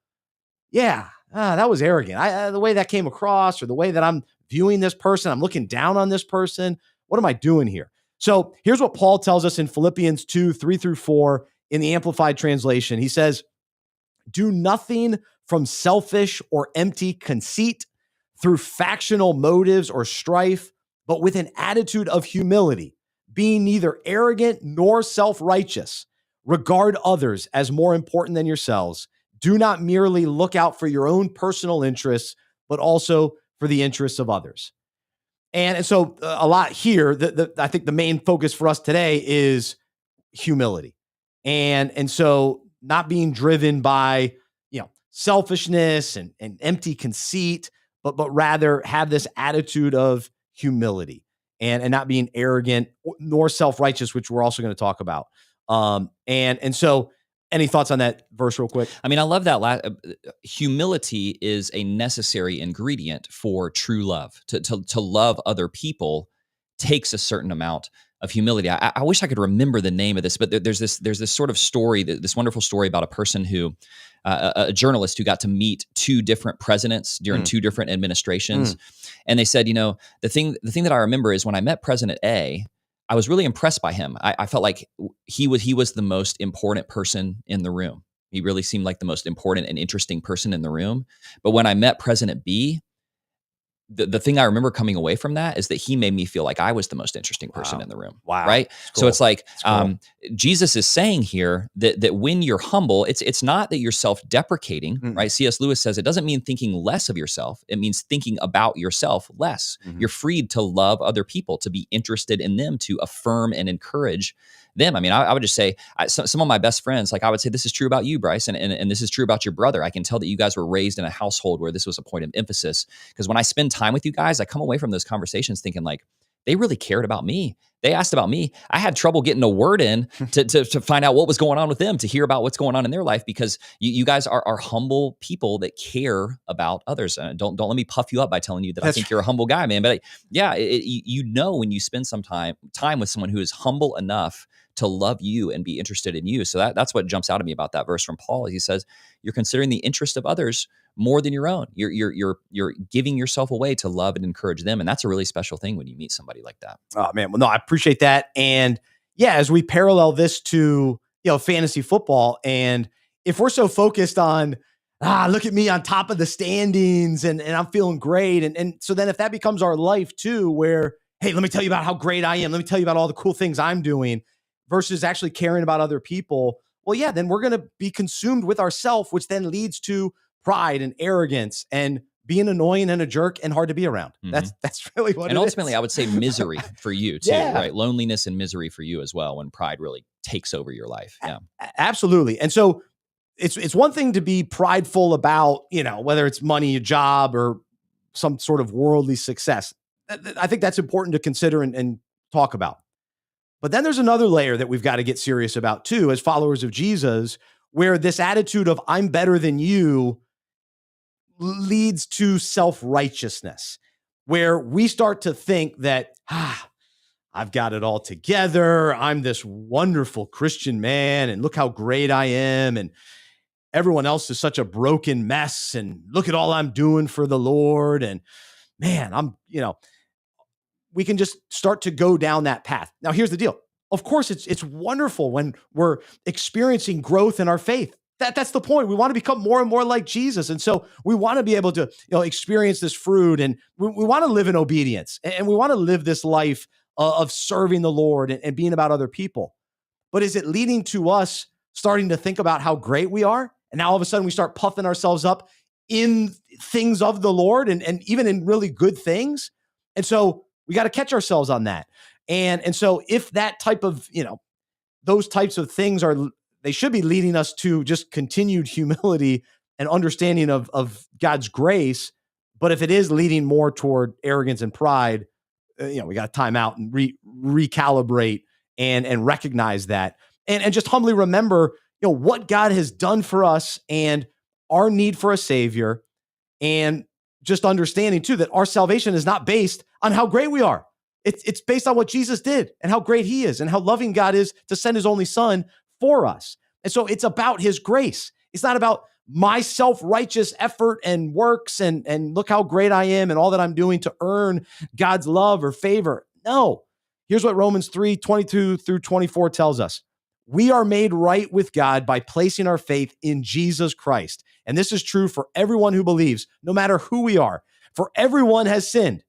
Speaker 1: yeah, that was arrogant. The way that came across, or the way that I'm viewing this person, I'm looking down on this person. What am I doing here? So here's what Paul tells us in Philippians 2:3-4 in the Amplified Translation. He says, do nothing from selfish or empty conceit. through factional motives or strife, but with an attitude of humility, being neither arrogant nor self-righteous. Regard others as more important than yourselves. Do not merely look out for your own personal interests, but also for the interests of others. And so a lot here, I think the main focus for us today is humility. And so not being driven by, selfishness and empty conceit, but rather have this attitude of humility and not being arrogant nor self-righteous, which we're also going to talk about. And so any thoughts on that verse real quick?
Speaker 2: I mean, I love that. Humility is a necessary ingredient for true love. To love other people takes a certain amount of humility. I wish I could remember the name of this, but there's this sort of story, this wonderful story about a person who, a journalist who got to meet two different presidents during two different administrations. And they said, the thing that I remember is when I met President A, I was really impressed by him. I felt like he was the most important person in the room. He really seemed like the most important and interesting person in the room. But when I met President B, the thing I remember coming away from that is that he made me feel like I was the most interesting person in the room.
Speaker 1: Wow.
Speaker 2: Right.
Speaker 1: Cool.
Speaker 2: So it's like,
Speaker 1: Cool.
Speaker 2: Jesus is saying here that when you're humble, it's not that you're self-deprecating, right? C.S. Lewis says it doesn't mean thinking less of yourself. It means thinking about yourself less. You're freed to love other people, to be interested in them, to affirm and encourage them. I mean, I would just say some of my best friends, like I would say, this is true about you, Bryce, and this is true about your brother. I can tell that you guys were raised in a household where this was a point of emphasis, because when I spend time with you guys, I come away from those conversations thinking like, they really cared about me. They asked about me. I had trouble getting a word in to find out what was going on with them, to hear about what's going on in their life, because you guys are humble people that care about others. Don't let me puff you up by telling you that I think you're a humble guy, man. But yeah, when you spend some time with someone who is humble enough to love you and be interested in you. So that's what jumps out at me about that verse from Paul. He says, you're considering the interest of others more than your own. You're giving yourself away to love and encourage them. And that's a really special thing when you meet somebody like that.
Speaker 1: Oh man. Well, no, I appreciate that. And yeah, as we parallel this to, fantasy football, and if we're so focused on, look at me on top of the standings and I'm feeling great. And so then if that becomes our life too, where, hey, let me tell you about how great I am. Let me tell you about all the cool things I'm doing, versus actually caring about other people. Well, yeah, then we're going to be consumed with ourselves, which then leads to pride and arrogance and being annoying and a jerk and hard to be around. That's really what it is.
Speaker 2: And ultimately, I would say misery for you too, right? Loneliness and misery for you as well when pride really takes over your life. Yeah,
Speaker 1: absolutely. And so it's one thing to be prideful about, whether it's money, a job, or some sort of worldly success. I think that's important to consider and talk about. But then there's another layer that we've got to get serious about too, as followers of Jesus, where this attitude of I'm better than you leads to self-righteousness, where we start to think that, I've got it all together. I'm this wonderful Christian man, and look how great I am. And everyone else is such a broken mess. And look at all I'm doing for the Lord. And man, we can just start to go down that path. Now, here's the deal. Of course, it's wonderful when we're experiencing growth in our faith. That's the point. We want to become more and more like Jesus. And so we want to be able to experience this fruit, and we want to live in obedience, and we want to live this life of serving the Lord and being about other people. But is it leading to us starting to think about how great we are? And now all of a sudden we start puffing ourselves up in things of the Lord and even in really good things. And so we got to catch ourselves on that. And so if that type of, those types of things they should be leading us to just continued humility and understanding of God's grace. But if it is leading more toward arrogance and pride, we got to time out and recalibrate and recognize that and just humbly remember, what God has done for us and our need for a savior, and just understanding too that our salvation is not based on how great we are. It's based on what Jesus did and how great he is and how loving God is to send his only son for us. And so it's about his grace. It's not about my self-righteous effort and works and look how great I am and all that I'm doing to earn God's love or favor. No. Here's what Romans 3:22-24 tells us. We are made right with God by placing our faith in Jesus Christ. And this is true for everyone who believes, no matter who we are. For everyone has sinned.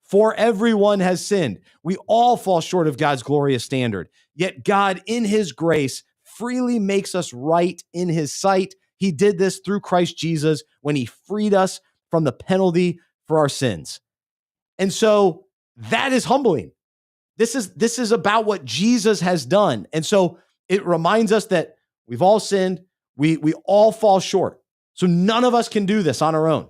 Speaker 1: For everyone has sinned. We all fall short of God's glorious standard. Yet God, in his grace, freely makes us right in his sight. He did this through Christ Jesus when he freed us from the penalty for our sins. And so that is humbling. This is about what Jesus has done. And so it reminds us that we've all sinned. We all fall short. So none of us can do this on our own.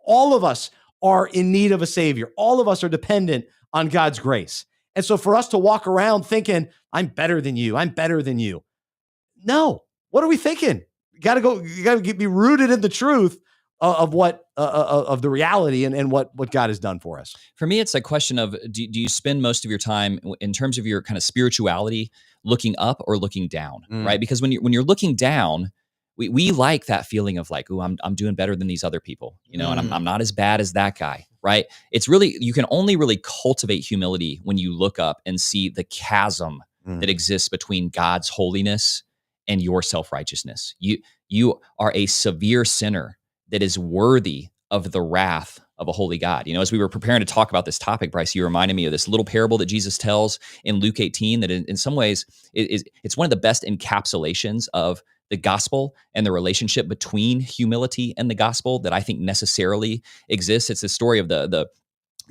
Speaker 1: All of us are in need of a savior. All of us are dependent on God's grace. And so for us to walk around thinking, I'm better than you, I'm better than you. No, what are we thinking? You got to be rooted in the truth of what of the reality and what God has done for us.
Speaker 2: For me, it's a question of do you spend most of your time in terms of your kind of spirituality looking up or looking down, right? Because when you're looking down, we like that feeling of like, oh, I'm doing better than these other people, and I'm not as bad as that guy, right? It's really, you can only really cultivate humility when you look up and see the chasm that exists between God's holiness and your self-righteousness. You are a severe sinner that is worthy of the wrath of a holy God. As we were preparing to talk about this topic, Bryce, you reminded me of this little parable that Jesus tells in Luke 18 that in some ways it's one of the best encapsulations of the gospel and the relationship between humility and the gospel that I think necessarily exists. It's the story of the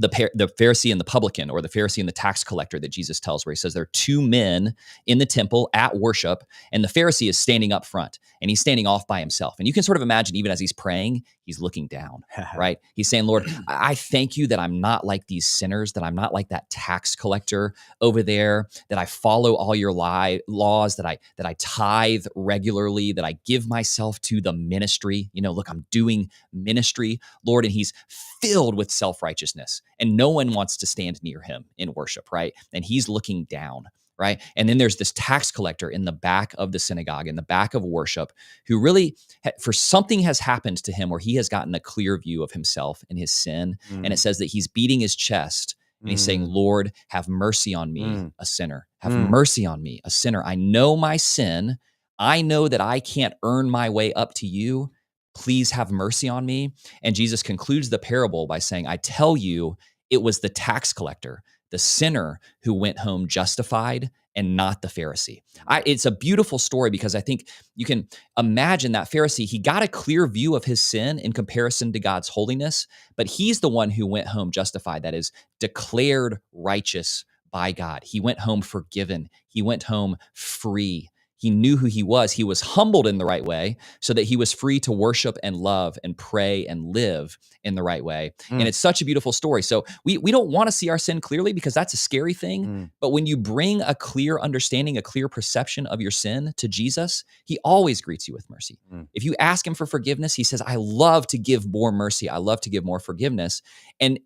Speaker 2: Pharisee and the publican, or the Pharisee and the tax collector, that Jesus tells, where he says there are two men in the temple at worship, and the Pharisee is standing up front and he's standing off by himself. And you can sort of imagine, even as he's praying, he's looking down, right? He's saying, Lord, I thank you that I'm not like these sinners, that I'm not like that tax collector over there, that I follow all your laws, that I tithe regularly, that I give myself to the ministry. Look, I'm doing ministry, Lord. And he's filled with self-righteousness, and no one wants to stand near him in worship, right? And he's looking down, right? And then there's this tax collector in the back of the synagogue, in the back of worship, who really, for something has happened to him where he has gotten a clear view of himself and his sin. And it says that he's beating his chest and he's saying, Lord, have mercy on me, a sinner. Have mercy on me, a sinner. I know my sin. I know that I can't earn my way up to you. Please have mercy on me. And Jesus concludes the parable by saying, I tell you, it was the tax collector, the sinner, who went home justified, and not the Pharisee. It's a beautiful story because I think you can imagine that Pharisee, he got a clear view of his sin in comparison to God's holiness, but he's the one who went home justified, that is, declared righteous by God. He went home forgiven. He went home free. He knew who he was. He was humbled in the right way so that he was free to worship and love and pray and live in the right way. And it's such a beautiful story. So we don't want to see our sin clearly because that's a scary thing. But when you bring a clear understanding, a clear perception of your sin to Jesus, he always greets you with mercy. If you ask him for forgiveness, he says, I love to give more mercy. I love to give more forgiveness. And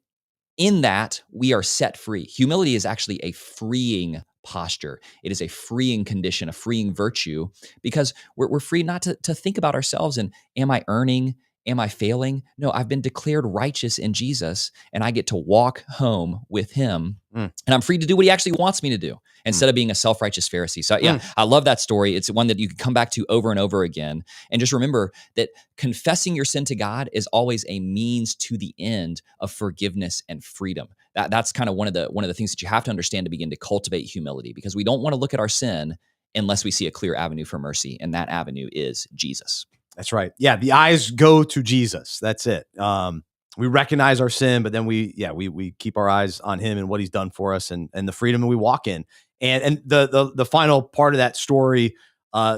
Speaker 2: in that, we are set free. Humility is actually a freeing posture. It is a freeing condition, a freeing virtue, because we're free not to think about ourselves and am I earning? Am I failing? No, I've been declared righteous in Jesus, and I get to walk home with him, and I'm free to do what he actually wants me to do instead of being a self-righteous Pharisee. So yeah, I love that story. It's one that you can come back to over and over again. And just remember that confessing your sin to God is always a means to the end of forgiveness and freedom. That's kind of one of the things that you have to understand to begin to cultivate humility, because we don't want to look at our sin unless we see a clear avenue for mercy, and that avenue is Jesus.
Speaker 1: That's right. Yeah, the eyes go to Jesus. That's it. We recognize our sin, but then we keep our eyes on him and what he's done for us, and the freedom that we walk in. And the final part of that story,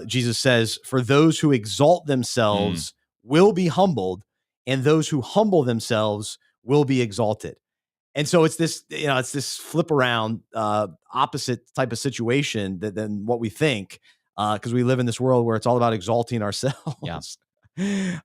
Speaker 1: Jesus says, for those who exalt themselves will be humbled, and those who humble themselves will be exalted. And so it's this flip around, opposite type of situation than what we think. Because we live in this world where it's all about exalting ourselves.
Speaker 2: Yeah.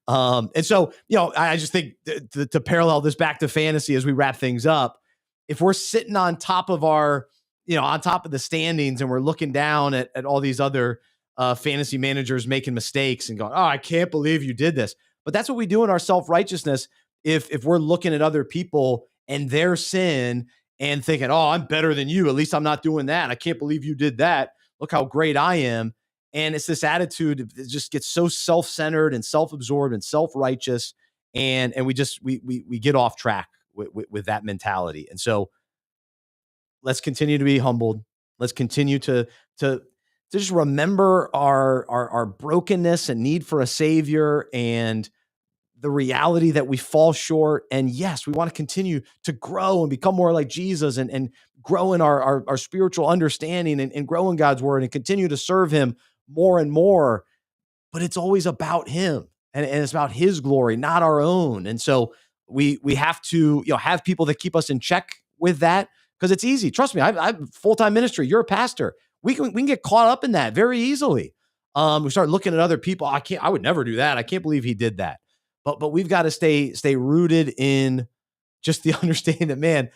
Speaker 1: And so, I just think to parallel this back to fantasy as we wrap things up, if we're sitting on top of on top of the standings and we're looking down at all these other fantasy managers making mistakes and going, oh, I can't believe you did this. But that's what we do in our self-righteousness. If we're looking at other people and their sin and thinking, oh, I'm better than you. At least I'm not doing that. I can't believe you did that. Look how great I am. And it's this attitude that just gets so self-centered and self-absorbed and self-righteous. and we get off track with that mentality. And so let's continue to be humbled. Let's continue to just remember our brokenness and need for a savior and the reality that we fall short. And yes, we want to continue to grow and become more like Jesus and grow in our spiritual understanding and grow in God's word and continue to serve him more and more. But it's always about him and it's about his glory, not our own. And so we have to, have people that keep us in check with that, because it's easy. Trust me, I'm full-time ministry. You're a pastor. We can get caught up in that very easily. We start looking at other people. I would never do that. I can't believe he did that. But we've got to stay rooted in just the understanding that, man,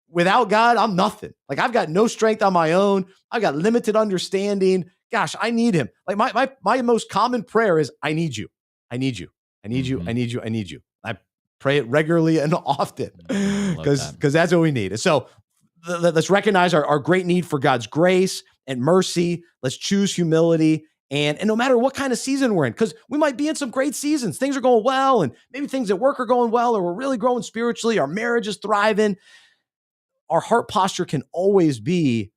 Speaker 1: without God, I'm nothing. Like, I've got no strength on my own. I've got limited understanding. Gosh, I need him. Like my most common prayer is, I need you. I need you. I need you. I need you. I need you. I pray it regularly and often because that's what we need. And so let's recognize our great need for God's grace and mercy. Let's choose humility. And no matter what kind of season we're in, because we might be in some great seasons, things are going well, and maybe things at work are going well, or we're really growing spiritually, our marriage is thriving. Our heart posture can always be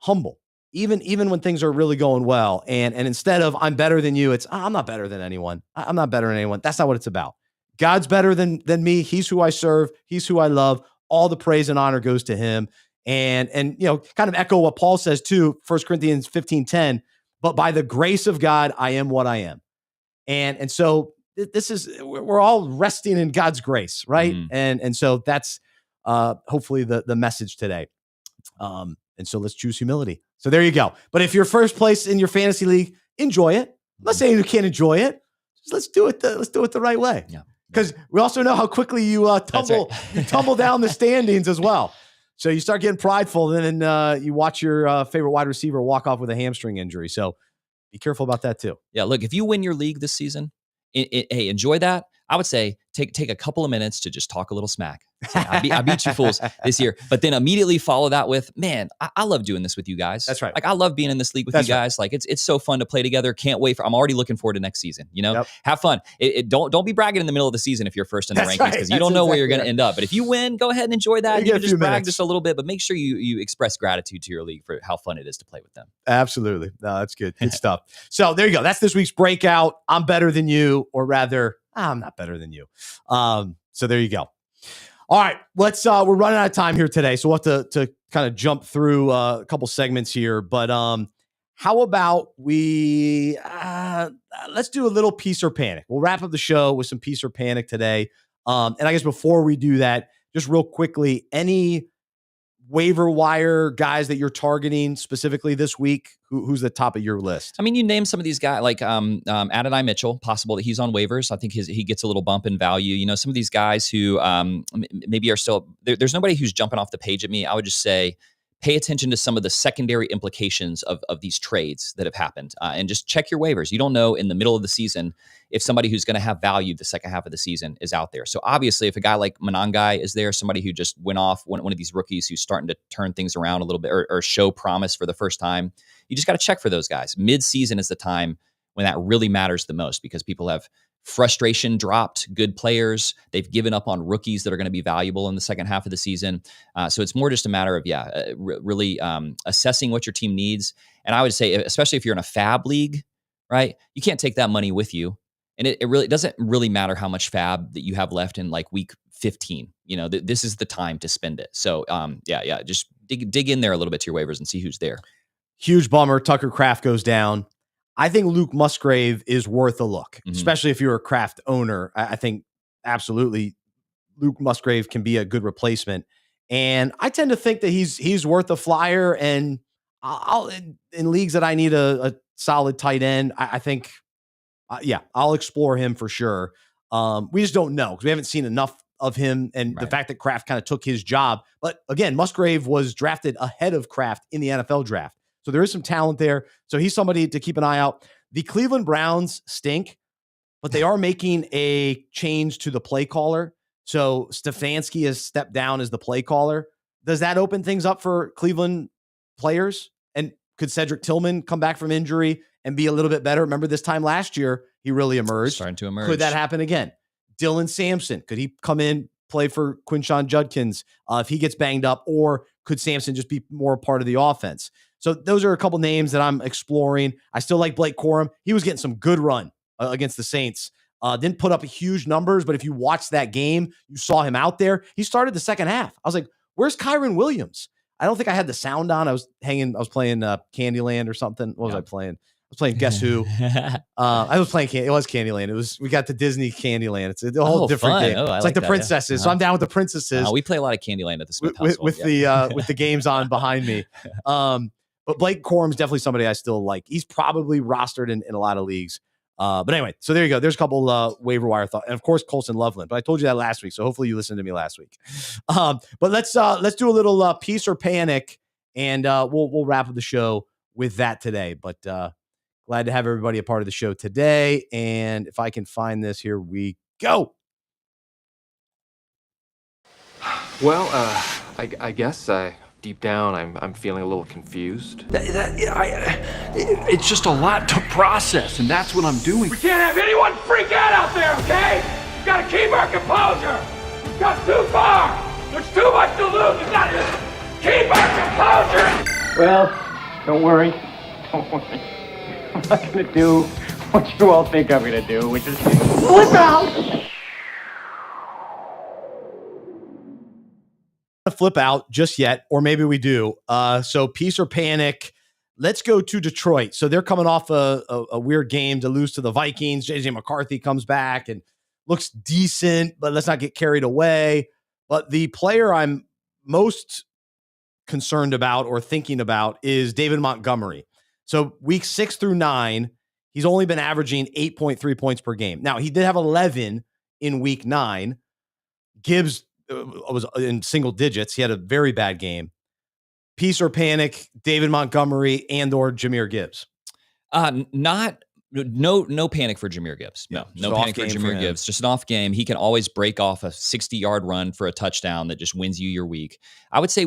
Speaker 1: humble, even when things are really going well. And instead of I'm better than you, it's I'm not better than anyone. I'm not better than anyone. That's not what it's about. God's better than me. He's who I serve. He's who I love. All the praise and honor goes to him. And kind of echo what Paul says too, 1 Corinthians 15:10. But by the grace of God, I am what I am. And so we're all resting in God's grace, right? And so that's hopefully the message today. And so let's choose humility. So there you go. But if you're first place in your fantasy league, enjoy it. I'm not saying you can't enjoy it. Just let's do it the right way. Yeah. Because we also know how quickly you tumble down the standings as well. So you start getting prideful, and then you watch your favorite wide receiver walk off with a hamstring injury. So be careful about that too.
Speaker 2: Yeah, look, if you win your league this season, hey, enjoy that. I would say take a couple of minutes to just talk a little smack. Say, I beat you fools this year. But then immediately follow that with, man, I love doing this with you guys.
Speaker 1: That's right.
Speaker 2: Like, I love being in this league with you guys. Right. Like, it's so fun to play together. Can't wait I'm already looking forward to next season. Have fun. Don't be bragging in the middle of the season if you're first in the rankings, because you don't know where you're going to end up. But if you win, go ahead and enjoy that. You can just brag just a little bit, but make sure you express gratitude to your league for how fun it is to play with them.
Speaker 1: Absolutely. No, that's good. Good stuff. So there you go. That's this week's breakout. I'm better than you, or rather, I'm not better than you. So there you go. All right, let's. We're running out of time here today, so we'll have to kind of jump through a couple segments here. But how about we let's do a little Peace or Panic. We'll wrap up the show with some Peace or Panic today. And I guess before we do that, just real quickly, any waiver wire guys that you're targeting specifically this week? Who's the top of your list?
Speaker 2: I mean, you name some of these guys, like Adonai Mitchell, possible that he's on waivers. I think he gets a little bump in value. Some of these guys who maybe are still, there's nobody who's jumping off the page at me. I would just say, pay attention to some of the secondary implications of these trades that have happened, and just check your waivers. You don't know in the middle of the season if somebody who's going to have value the second half of the season is out there. So obviously, if a guy like Monangai is there, somebody who just went off, one of these rookies who's starting to turn things around a little bit or show promise for the first time, you just got to check for those guys. Mid-season is the time when that really matters the most, because people have frustration dropped good players. They've given up on rookies that are going to be valuable in the second half of the season. So it's more just a matter of, really assessing what your team needs. And I would say, especially if you're in a fab league, right, you can't take that money with you. And it really doesn't really matter how much fab that you have left in like week 15. This is the time to spend it. So just dig in there a little bit to your waivers and see who's there.
Speaker 1: Huge bummer. Tucker Kraft goes down. I think Luke Musgrave is worth a look, especially if you're a Kraft owner. I think absolutely Luke Musgrave can be a good replacement. And I tend to think that he's worth a flyer. And I'll in leagues that I need a solid tight end, I think, I'll explore him for sure. We just don't know because we haven't seen enough of him, and the fact that Kraft kind of took his job. But again, Musgrave was drafted ahead of Kraft in the NFL draft. So there is some talent there. So he's somebody to keep an eye out. The Cleveland Browns stink, but they are making a change to the play caller. So Stefanski has stepped down as the play caller. Does that open things up for Cleveland players? And could Cedric Tillman come back from injury and be a little bit better? Remember this time last year, he really emerged.
Speaker 2: Starting to emerge.
Speaker 1: Could that happen again? Dylan Sampson, could he come in, play for Quinshon Judkins if he gets banged up, or could Sampson just be more a part of the offense? So those are a couple names that I'm exploring. I still like Blake Corum. He was getting some good run against the Saints. Didn't put up huge numbers, but if you watched that game, you saw him out there. He started the second half. I was like, where's Kyron Williams? I don't think I had the sound on. I was playing Candyland or something. What was I playing? I was playing Guess Who. I was playing, it was Candyland. We got the Disney Candyland. It's a whole different game. It's like the princesses. So I'm down with the princesses.
Speaker 2: We play a lot of Candyland at the Smith household.
Speaker 1: With the games on behind me. But Blake Corum's definitely somebody I still like. He's probably rostered in a lot of leagues. But anyway, so there you go. There's a couple waiver wire thoughts. And of course, Colson Loveland. But I told you that last week. So hopefully you listened to me last week. But let's do a little peace or panic. And we'll wrap up the show with that today. But glad to have everybody a part of the show today. And if I can find this, here we go.
Speaker 6: Well, I guess deep down I'm feeling a little confused.
Speaker 7: It's just a lot to process, and that's what I'm doing.
Speaker 4: We can't have anyone freak out there, okay? We gotta keep our composure. We've got too far. There's too much to lose. We gotta keep our composure.
Speaker 8: Well, don't worry. I'm not gonna do what you all think I'm gonna do, which is flip out.
Speaker 1: Flip out just yet, or maybe we do. So peace or panic. Let's go to Detroit. So they're coming off a weird game to lose to the Vikings. JJ McCarthy comes back and looks decent, but let's not get carried away. But the player I'm most concerned about or thinking about is David Montgomery. So week 6 through 9, he's only been averaging 8.3 points per game. Now, he did have 11 in week 9. Gibbs was in single digits. He had a very bad game. Peace or panic, David Montgomery and or Jahmyr Gibbs?
Speaker 2: No panic for Jahmyr Gibbs. No panic for Jahmyr Gibbs. Just an off game. He can always break off a 60-yard run for a touchdown that just wins you your week. I would say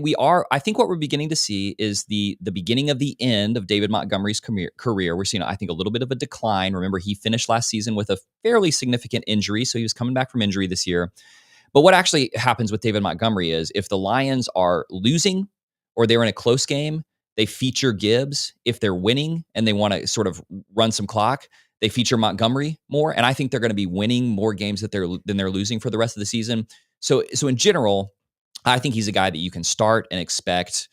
Speaker 2: I think what we're beginning to see is the beginning of the end of David Montgomery's career. We're seeing, I think, a little bit of a decline. Remember, he finished last season with a fairly significant injury, so he was coming back from injury this year. But what actually happens with David Montgomery is if the Lions are losing or they're in a close game, they feature Gibbs. If they're winning and they want to sort of run some clock, they feature Montgomery more. And I think they're going to be winning more games than they're losing for the rest of the season. So in general, I think he's a guy that you can start and expect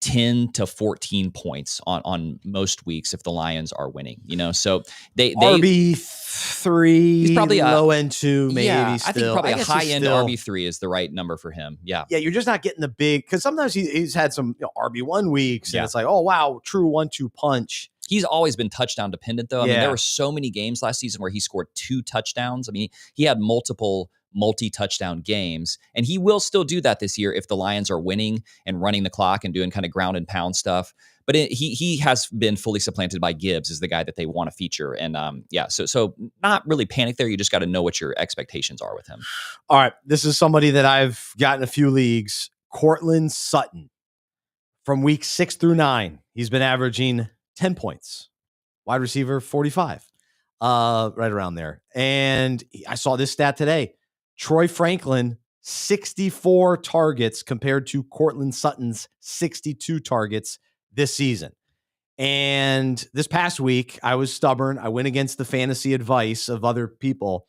Speaker 2: 10 to 14 points on most weeks if the Lions are winning, so they
Speaker 1: RB3, he's probably low end 2, maybe.
Speaker 2: Yeah,
Speaker 1: still.
Speaker 2: I think probably a high end RB3 is the right number for him. Yeah.
Speaker 1: You're just not getting the big, because sometimes he's had some RB1 weeks and it's like, oh wow, true 1-2 punch.
Speaker 2: He's always been touchdown dependent though. I mean, there were so many games last season where he scored 2 touchdowns. I mean, he had multiple multi-touchdown games, and he will still do that this year if the Lions are winning and running the clock and doing kind of ground and pound stuff. But he has been fully supplanted by Gibbs as the guy that they want to feature. And so not really panic there. You just got to know what your expectations are with him.
Speaker 1: All right. This is somebody that I've got in a few leagues. Courtland Sutton. From week 6 through 9, he's been averaging 10 points. Wide receiver, 45. Right around there. And I saw this stat today. Troy Franklin, 64 targets compared to Courtland Sutton's 62 targets this season. And this past week, I was stubborn. I went against the fantasy advice of other people,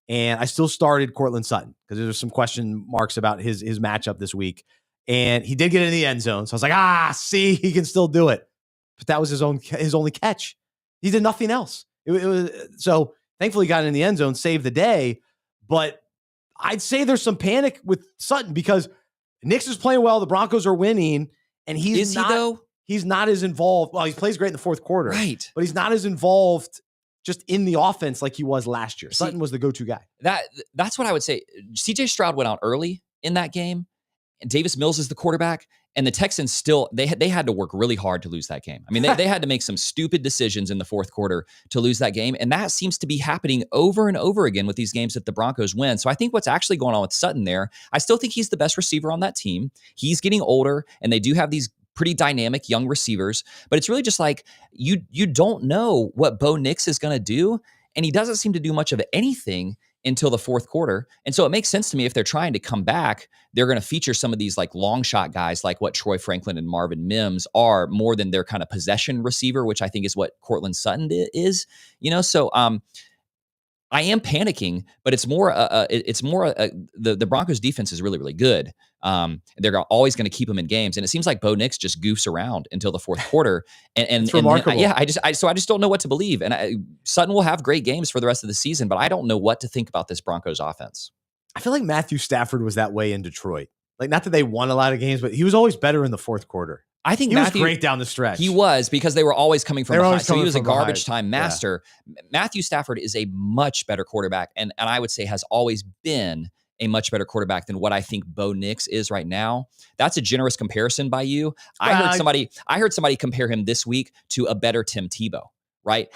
Speaker 1: and I still started Courtland Sutton because there's some question marks about his matchup this week. And he did get in the end zone. So I was like, see, he can still do it. But that was his only catch. He did nothing else. It was so thankfully got in the end zone, saved the day. But I'd say there's some panic with Sutton because Knicks is playing well. The Broncos are winning, and he's not as involved. Well, he plays great in the fourth quarter,
Speaker 2: right?
Speaker 1: But he's not as involved just in the offense like he was last year. Sutton was the go-to guy.
Speaker 2: That's what I would say. CJ Stroud went out early in that game, and Davis Mills is the quarterback. And the Texans still, they had to work really hard to lose that game. I mean, they had to make some stupid decisions in the fourth quarter to lose that game. And that seems to be happening over and over again with these games that the Broncos win. So I think what's actually going on with Sutton there, I still think he's the best receiver on that team. He's getting older, and they do have these pretty dynamic young receivers. But it's really just like, you don't know what Bo Nix is going to do. And he doesn't seem to do much of anything until the fourth quarter. And so it makes sense to me if they're trying to come back, they're going to feature some of these like long shot guys, like what Troy Franklin and Marvin Mims are, more than their kind of possession receiver, which I think is what Cortland Sutton is, So I am panicking, but it's more the Broncos defense is really, really good. They're always going to keep them in games. And it seems like Bo Nix just goofs around until the fourth quarter. And
Speaker 1: it's remarkable.
Speaker 2: I just don't know what to believe. And Sutton will have great games for the rest of the season, but I don't know what to think about this Broncos offense.
Speaker 1: I feel like Matthew Stafford was that way in Detroit. Like, not that they won a lot of games, but he was always better in the fourth quarter.
Speaker 2: I think
Speaker 1: he
Speaker 2: Matthew
Speaker 1: was great down the stretch.
Speaker 2: He was, because they were always coming from behind. So he was a garbage
Speaker 1: behind.
Speaker 2: time master. Yeah. Matthew Stafford is a much better quarterback, and I would say has always been a much better quarterback than what I think Bo Nix is right now. That's a generous comparison by you. I heard somebody compare him this week to a better Tim Tebow. Right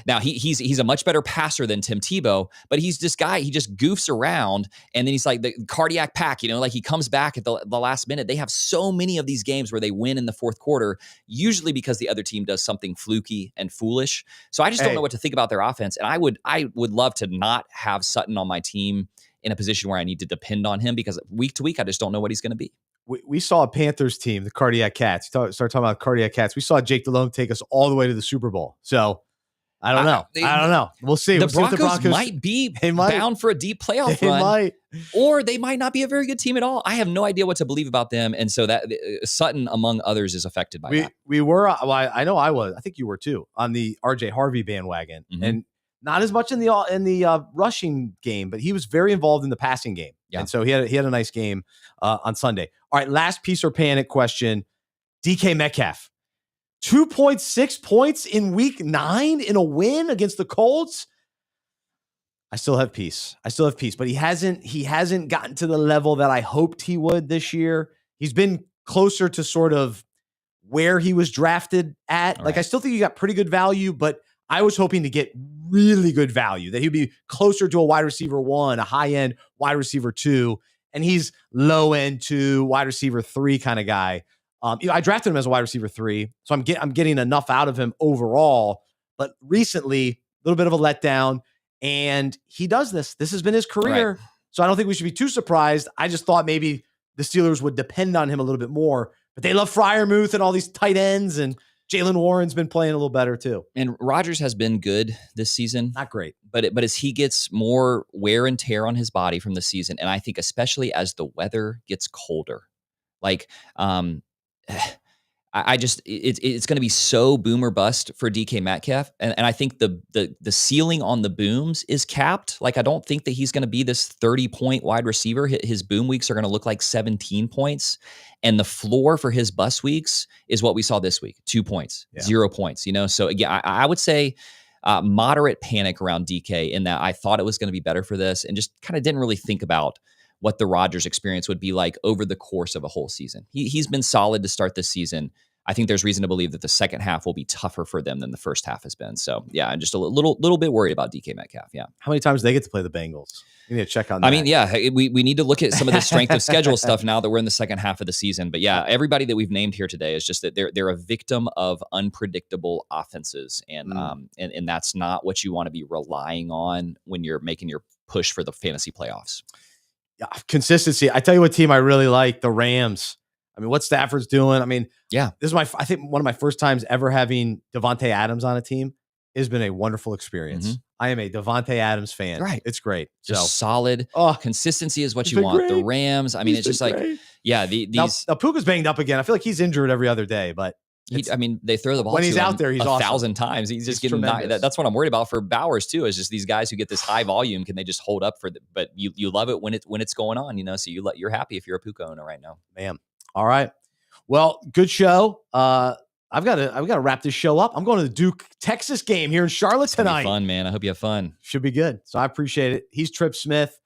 Speaker 2: now, he's a much better passer than Tim Tebow, but he's this guy. He just goofs around, and then he's like the cardiac pack. Like he comes back at the last minute. They have so many of these games where they win in the fourth quarter, usually because the other team does something fluky and foolish. So I just don't know what to think about their offense. And I would love to not have Sutton on my team in a position where I need to depend on him, because week to week I just don't know what he's going to be.
Speaker 1: We saw a Panthers team, the Cardiac Cats. Start talking about Cardiac Cats. We saw Jake Delhomme take us all the way to the Super Bowl. So I don't know. I don't know. We'll see.
Speaker 2: The Broncos might be bound for a deep playoff run, or they might not be a very good team at all. I have no idea what to believe about them, and so that Sutton, among others, is affected by that.
Speaker 1: We were. Well, I know I was. I think you were too, on the RJ Harvey bandwagon, and not as much in the rushing game, but he was very involved in the passing game. Yeah. And so he had a nice game on Sunday. All right, last piece or panic question. DK Metcalf, 2.6 points in week 9 in a win against the Colts. I still have peace, but he hasn't gotten to the level that I hoped he would this year. He's been closer to sort of where he was drafted at. Like, I still think he got pretty good value, but I was hoping to get really good value, that he'd be closer to a wide receiver 1, a high-end wide receiver 2, and he's low-end 2, wide receiver 3 kind of guy. I drafted him as a wide receiver 3, so I'm getting enough out of him overall. But recently, a little bit of a letdown, and he does this. This has been his career, right. So I don't think we should be too surprised. I just thought maybe the Steelers would depend on him a little bit more, but they love Freiermuth and all these tight ends, and Jalen Warren's been playing a little better too.
Speaker 2: And Rodgers has been good this season.
Speaker 1: Not great.
Speaker 2: But as he gets more wear and tear on his body from the season, and I think especially as the weather gets colder, like it's going to be so boom or bust for DK Metcalf. And I think the ceiling on the booms is capped. Like, I don't think that he's going to be this 30-point wide receiver. His boom weeks are going to look like 17 points. And the floor for his bust weeks is what we saw this week, 2 points, 0 points, So again, I would say moderate panic around DK, in that I thought it was going to be better for this, and just kind of didn't really think about what the Rodgers experience would be like over the course of a whole season. He's been solid to start this season. I think there's reason to believe that the second half will be tougher for them than the first half has been. So yeah, I'm just a little bit worried about DK Metcalf. Yeah.
Speaker 1: How many times do they get to play the Bengals? You need to check on that.
Speaker 2: I mean, yeah, we need to look at some of the strength of schedule stuff now that we're in the second half of the season. But yeah, everybody that we've named here today is just that they're a victim of unpredictable offenses, and that's not what you want to be relying on when you're making your push for the fantasy playoffs.
Speaker 1: Yeah, consistency. I tell you what team I really like, the Rams. I mean, what Stafford's doing. I mean, yeah, this is I think one of my first times ever having Devontae Adams on a team. Has been a wonderful experience. Mm-hmm. I am a Devontae Adams fan. Right. It's great.
Speaker 2: Just solid. Consistency is what you want. Great. The Rams, I mean, it's just great. Like, yeah, these.
Speaker 1: Now Puka's banged up again. I feel like he's injured every other day, but
Speaker 2: they throw the ball
Speaker 1: when he's out there, he's
Speaker 2: 1,000 times. He's just getting that's what I'm worried about for Bowers too, is just these guys who get this high volume. Can they just hold up but you love it when it's going on, so you're happy if you're a Puka owner right now.
Speaker 1: Man. All right. Well, good show. I've got to wrap this show up. I'm going to the Duke Texas game here in Charlotte tonight.
Speaker 2: Fun, man. I hope you have fun.
Speaker 1: Should be good. So I appreciate it. He's Trip Smith.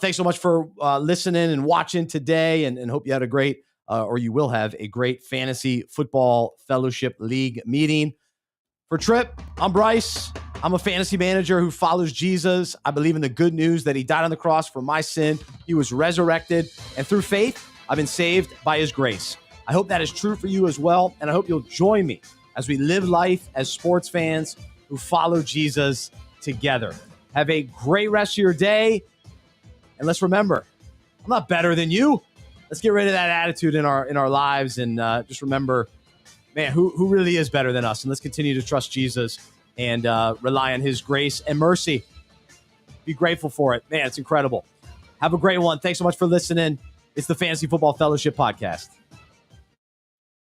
Speaker 1: Thanks so much for listening and watching today, and hope you had a great, or you will have a great Fantasy Football Fellowship League meeting. For Trip, I'm Bryce. I'm a fantasy manager who follows Jesus. I believe in the good news that he died on the cross for my sin. He was resurrected, and through faith, I've been saved by his grace. I hope that is true for you as well, and I hope you'll join me as we live life as sports fans who follow Jesus together. Have a great rest of your day. And let's remember, I'm not better than you. Let's get rid of that attitude in our lives and just remember, man, who really is better than us? And let's continue to trust Jesus and rely on his grace and mercy. Be grateful for it. Man, it's incredible. Have a great one. Thanks so much for listening. It's the Fantasy Football Fellowship Podcast.